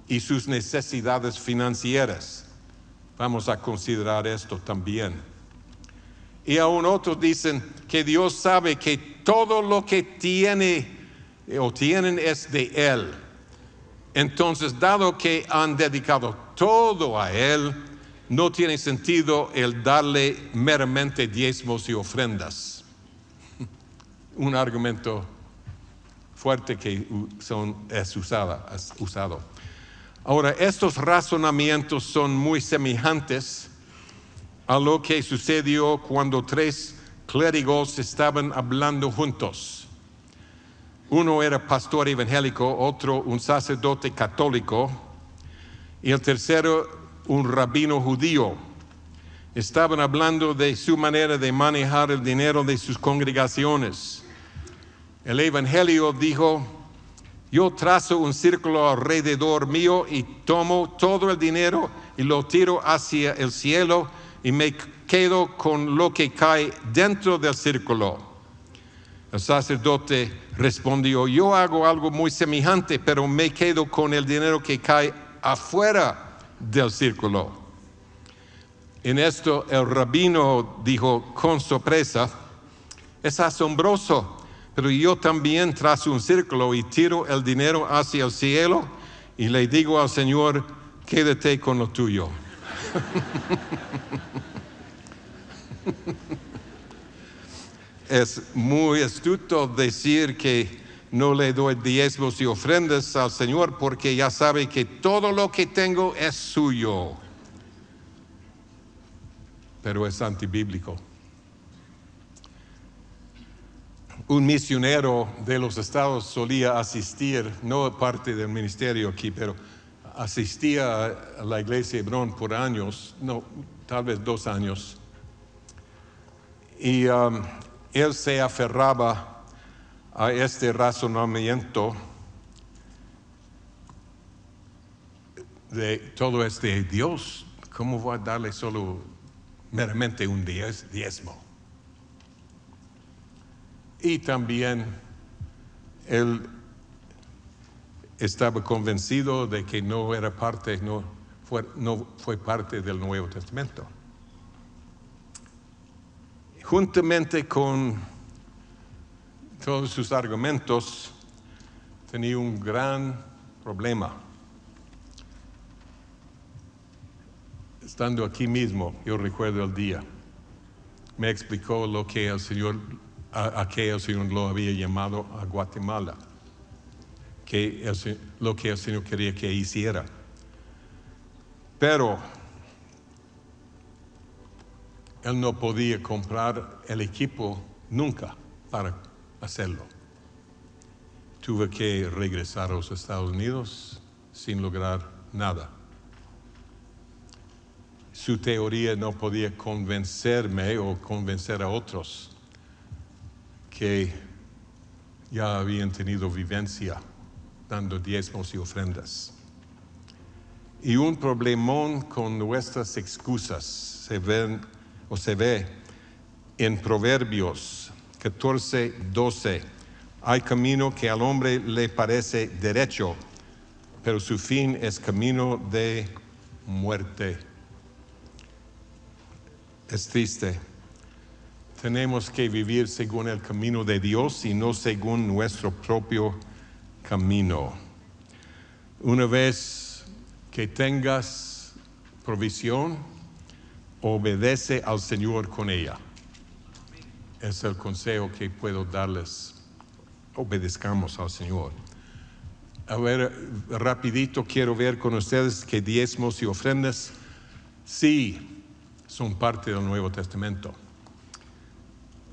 y sus necesidades financieras. Vamos a considerar esto también. Y aún otros dicen que Dios sabe que todo lo que tienen es de Él. Entonces, dado que han dedicado todo a Él, no tiene sentido el darle meramente diezmos y ofrendas. Un argumento fuerte que es usado. Ahora, estos razonamientos son muy semejantes a lo que sucedió cuando 3 clérigos estaban hablando juntos. Uno era pastor evangélico, otro un sacerdote católico y el tercero un rabino judío. Estaban hablando de su manera de manejar el dinero de sus congregaciones. El evangelio dijo: yo trazo un círculo alrededor mío y tomo todo el dinero y lo tiro hacia el cielo y me quedo con lo que cae dentro del círculo. El sacerdote respondió: yo hago algo muy semejante, pero me quedo con el dinero que cae afuera del círculo. En esto el rabino dijo con sorpresa: es asombroso, pero yo también trazo un círculo y tiro el dinero hacia el cielo y le digo al Señor: quédate con lo tuyo. Es muy astuto decir que no le doy diezmos y ofrendas al Señor porque ya sabe que todo lo que tengo es suyo. Pero es antibíblico. Un misionero de los estados solía asistir, no parte del ministerio aquí, pero asistía a la iglesia de Hebrón por años, no, tal vez 2 años. Y él se aferraba a este razonamiento de todo Dios. ¿cómo voy a darle solo meramente un diezmo? Y también él estaba convencido de que no fue parte del Nuevo Testamento. Juntamente con todos sus argumentos, tenía un gran problema. Estando aquí mismo, yo recuerdo el día, me explicó lo que el Señor lo había llamado a Guatemala, lo que el Señor quería que hiciera. Pero él no podía comprar el equipo nunca para hacerlo. Tuve que regresar a los Estados Unidos sin lograr nada. Su teoría no podía convencerme o convencer a otros que ya habían tenido vivencia dando diezmos y ofrendas. Y un problemón con nuestras excusas se ve en Proverbios 14:12. Hay camino que al hombre le parece derecho, pero su fin es camino de muerte. Es triste. Tenemos que vivir según el camino de Dios y no según nuestro propio camino. Una vez que tengas provisión, obedece al Señor con ella. Es el consejo que puedo darles. Obedezcamos al Señor. A ver, rapidito quiero ver con ustedes que diezmos y ofrendas sí son parte del Nuevo Testamento.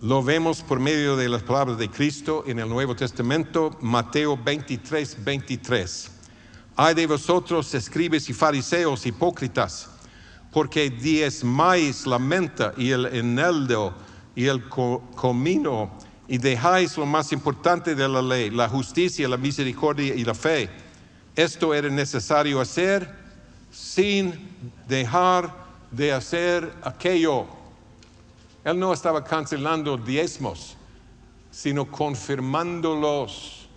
Lo vemos por medio de las palabras de Cristo en el Nuevo Testamento, Mateo 23:23. Ay de vosotros, escribas y fariseos hipócritas, porque diezmáis la menta y el eneldo y el comino, y dejáis lo más importante de la ley, la justicia, la misericordia y la fe. Esto era necesario hacer sin dejar de hacer aquello. Él no estaba cancelando diezmos, sino confirmándolos,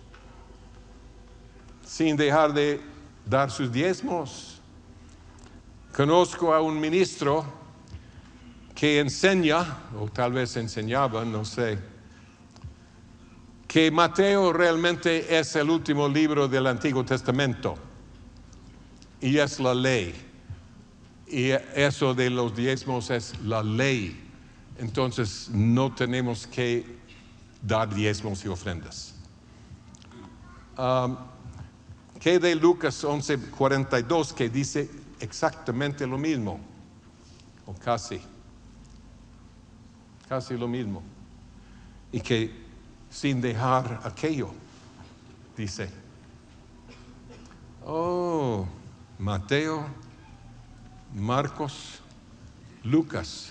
sin dejar de dar sus diezmos. Conozco a un ministro que enseña, o tal vez enseñaba, no sé, que Mateo realmente es el último libro del Antiguo Testamento y es la ley. Y eso de los diezmos es la ley. Entonces no tenemos que dar diezmos y ofrendas. ¿Qué de Lucas 11:42 que dice exactamente lo mismo? O casi lo mismo. Y que sin dejar aquello, dice. Oh, Mateo, Marcos, Lucas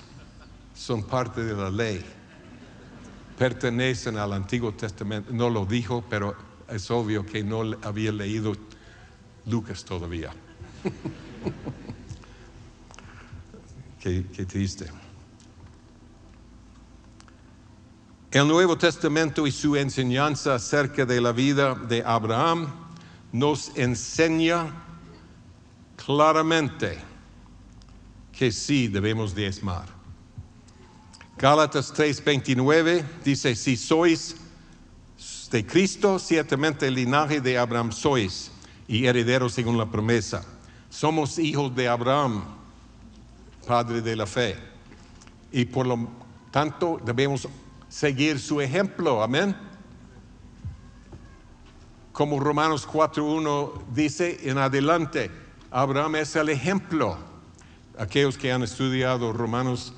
son parte de la ley, pertenecen al Antiguo Testamento. No lo dijo, pero es obvio que no había leído Lucas todavía. Qué triste. El Nuevo Testamento y su enseñanza acerca de la vida de Abraham nos enseña claramente que sí debemos diezmar. Gálatas 3:29 dice: si sois de Cristo, ciertamente el linaje de Abraham sois, y herederos según la promesa. Somos hijos de Abraham, padre de la fe, y por lo tanto debemos seguir su ejemplo. Amén. Como Romanos 4:1 dice en adelante, Abraham es el ejemplo. Aquellos que han estudiado Romanos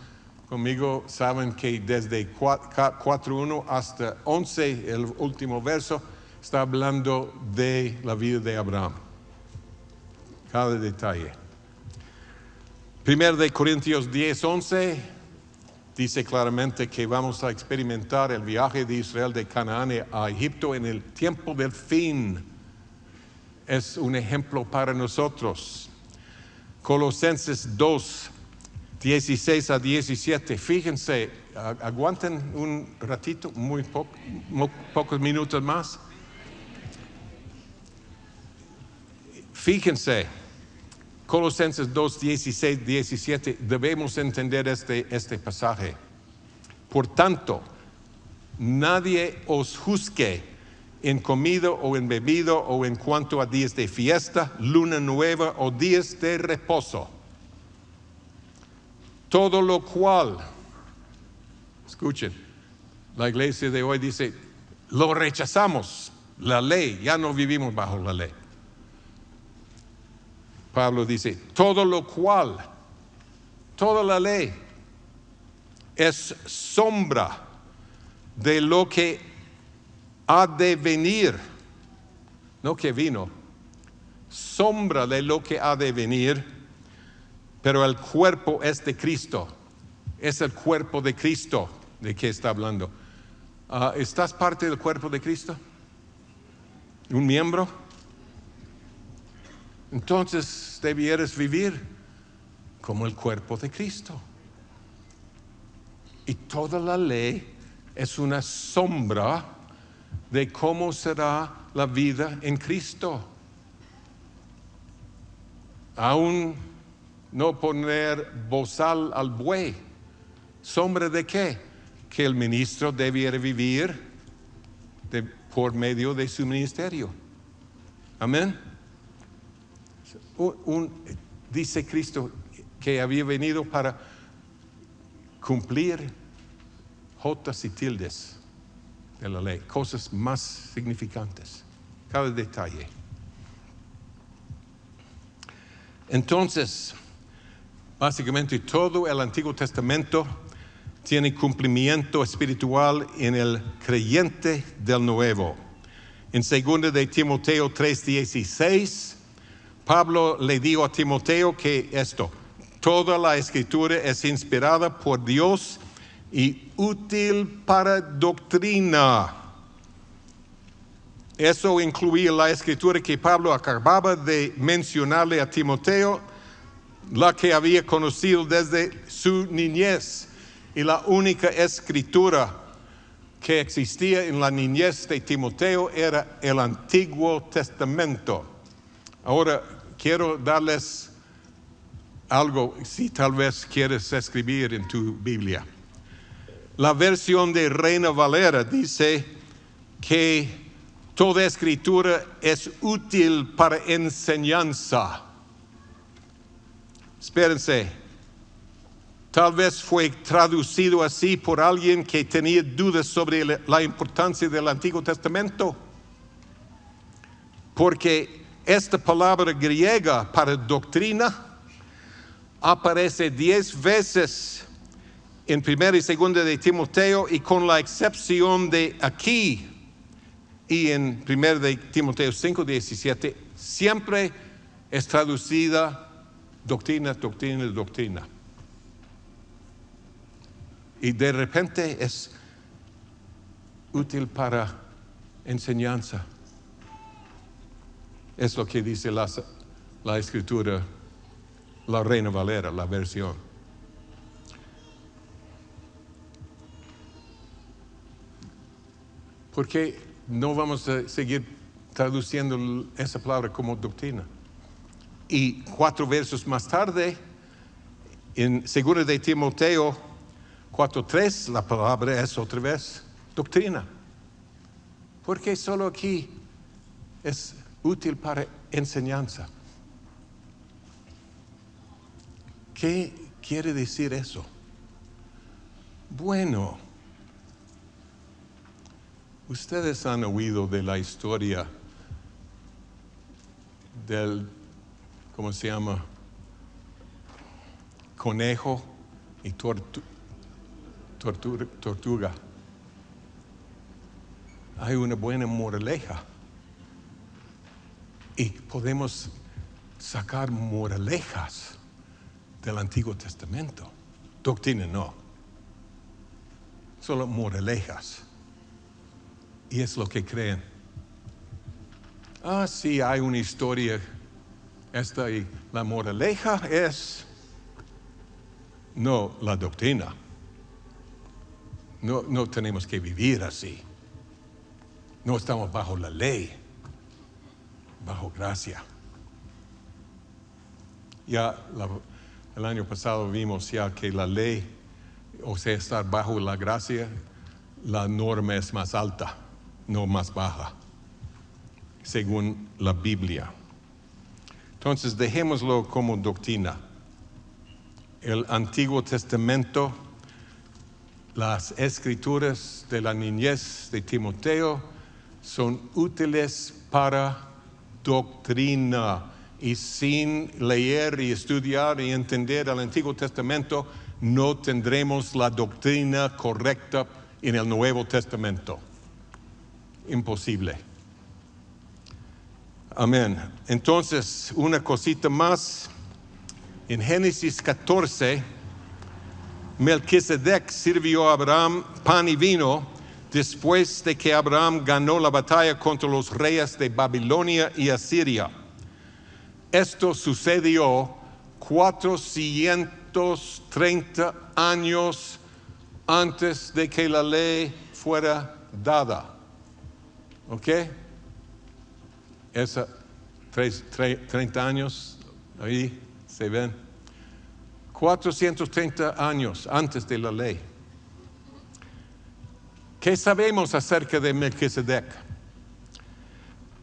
conmigo saben que desde 4:1 hasta 11, el último verso, está hablando de la vida de Abraham. Cada detalle. 1 de Corintios 10:11 dice claramente que vamos a experimentar el viaje de Israel de Canaán a Egipto en el tiempo del fin. Es un ejemplo para nosotros. Colosenses 2, 16 a 17. Fíjense, aguanten un ratito, pocos minutos más. Fíjense, Colosenses 2, 16, 17, debemos entender este pasaje. Por tanto, nadie os juzgue en comida o en bebido o en cuanto a días de fiesta, luna nueva o días de reposo. Todo lo cual, escuchen, la iglesia de hoy dice, lo rechazamos, la ley, ya no vivimos bajo la ley. Pablo dice, todo lo cual, toda la ley es sombra de lo que ha de venir, no que vino, sombra de lo que ha de venir, pero el cuerpo es de Cristo, es el cuerpo de Cristo de que está hablando. ¿Estás parte del cuerpo de Cristo? ¿Un miembro? Entonces debieras vivir como el cuerpo de Cristo. Y toda la ley es una sombra de cómo será la vida en Cristo. Aún no poner bozal al buey. ¿Sombra de qué? Que el ministro debiera vivir por medio de su ministerio. Amén. Dice Cristo que había venido para cumplir jotas y tildes de la ley, cosas más significantes, cada detalle. Entonces, básicamente todo el Antiguo Testamento tiene cumplimiento espiritual en el creyente del Nuevo. En 2 de Timoteo 3:16, Pablo le dijo a Timoteo que toda la escritura es inspirada por Dios y útil para doctrina. Eso incluía la escritura que Pablo acababa de mencionarle a Timoteo, la que había conocido desde su niñez. Y la única escritura que existía en la niñez de Timoteo era el Antiguo Testamento. Ahora, quiero darles algo, si tal vez quieres escribir en tu Biblia. La versión de Reina Valera dice que toda escritura es útil para enseñanza. Espérense, tal vez fue traducido así por alguien que tenía dudas sobre la importancia del Antiguo Testamento. Porque esta palabra griega para doctrina aparece 10 veces en 1 y 2 de Timoteo, y con la excepción de aquí y en 1 de Timoteo 5:17, siempre es traducida doctrina, doctrina, doctrina. Y de repente es útil para enseñanza. Es lo que dice la escritura, la Reina Valera, la versión. ¿Por qué no vamos a seguir traduciendo esa palabra como doctrina? Y 4 versos más tarde, en 2 de Timoteo 4:3, la palabra es otra vez doctrina. ¿Por qué solo aquí es útil para enseñanza? ¿Qué quiere decir eso? Bueno, ustedes han oído de la historia del, ¿cómo se llama? Conejo y tortuga. Hay una buena moraleja. Y podemos sacar moralejas del Antiguo Testamento. Doctrina no. Solo moralejas. Y es lo que creen. Sí, hay una historia Y la moraleja es no la doctrina. No tenemos que vivir así. No estamos bajo la ley, bajo gracia. Ya el año pasado vimos ya que la ley, o sea, estar bajo la gracia, la norma es más alta, no más baja, según la Biblia. Entonces, dejémoslo como doctrina. El Antiguo Testamento, las escrituras de la niñez de Timoteo son útiles para doctrina. Y sin leer y estudiar y entender el Antiguo Testamento, no tendremos la doctrina correcta en el Nuevo Testamento. Imposible. Amén. Entonces, una cosita más. En Génesis 14, Melquisedec sirvió a Abraham pan y vino después de que Abraham ganó la batalla contra los reyes de Babilonia y Asiria. Esto sucedió 430 años antes de que la ley fuera dada. ¿Ok? Esa 30 años, ahí se ven. 430 años antes de la ley. ¿Qué sabemos acerca de Melquisedec?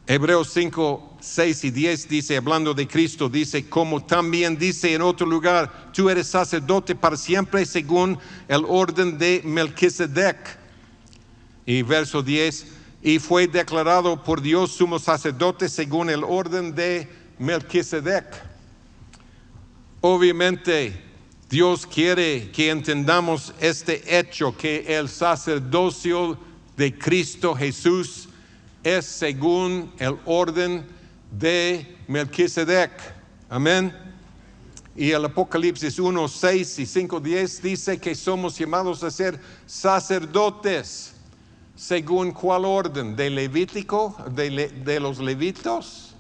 Hebreos 5, 6 y 10 dice, hablando de Cristo, dice, como también dice en otro lugar, tú eres sacerdote para siempre según el orden de Melquisedec. Y verso 10, y fue declarado por Dios sumo sacerdote según el orden de Melquisedec. Obviamente, Dios quiere que entendamos este hecho, que el sacerdocio de Cristo Jesús es según el orden de Melquisedec. Amén. Y el Apocalipsis 1, 6 y 5, 10 dice que somos llamados a ser sacerdotes. ¿Según cuál orden? ¿De Levítico? ¿De los levitas?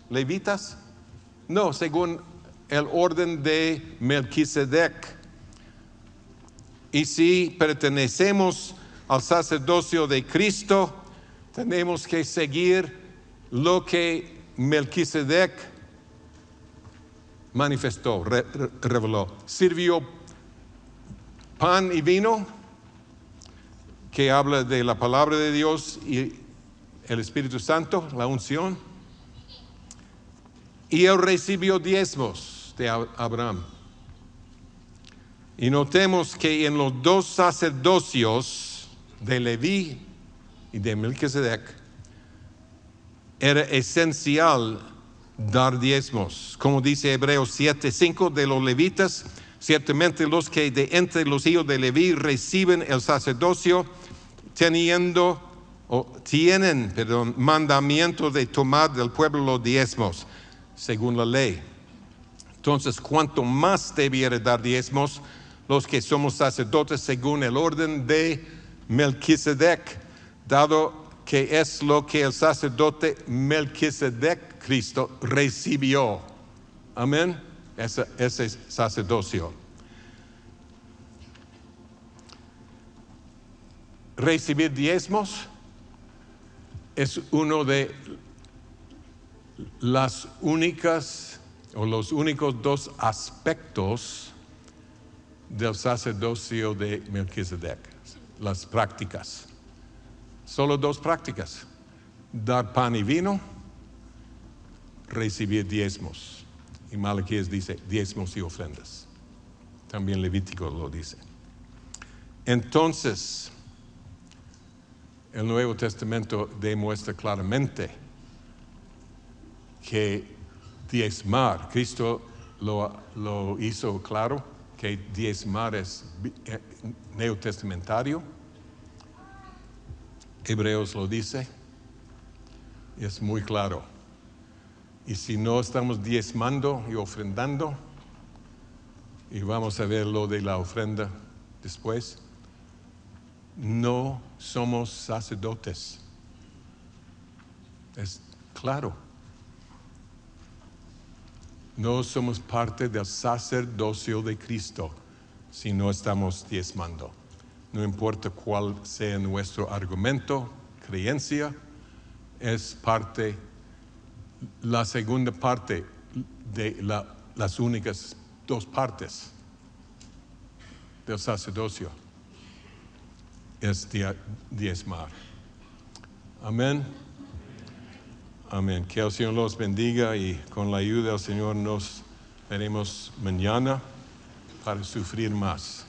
No, según el orden de Melquisedec. Y si pertenecemos al sacerdocio de Cristo, tenemos que seguir lo que Melquisedec manifestó, reveló. Sirvió pan y vino, que habla de la palabra de Dios y el Espíritu Santo, la unción. Y él recibió diezmos de Abraham. Y notemos que en los dos sacerdocios de Leví y de Melquisedec era esencial dar diezmos. Como dice Hebreos 7:5 de los levitas, ciertamente los que de entre los hijos de Leví reciben el sacerdocio tienen mandamiento de tomar del pueblo los diezmos, según la ley. Entonces, cuanto más debiera dar diezmos los que somos sacerdotes según el orden de Melquisedec, dado que es lo que el sacerdote Melquisedec, Cristo, recibió. Amén. Ese sacerdocio. Recibir diezmos es uno de los únicos dos aspectos del sacerdocio de Melquisedec, las prácticas. Solo dos prácticas: dar pan y vino, recibir diezmos. Y Malaquías dice diezmos y ofrendas. También Levítico lo dice. Entonces, el Nuevo Testamento demuestra claramente que diezmar, Cristo lo hizo claro, que diezmar es neotestamentario. Hebreos lo dice, y es muy claro. Y si no estamos diezmando y ofrendando, y vamos a ver lo de la ofrenda después, no somos sacerdotes. Es claro. No somos parte del sacerdocio de Cristo si no estamos diezmando. No importa cuál sea nuestro argumento, creencia, es parte, la segunda parte de las únicas dos partes del sacerdocio es diezmar. Amén. Amén. Que el Señor los bendiga y con la ayuda del Señor nos veremos mañana para sufrir más.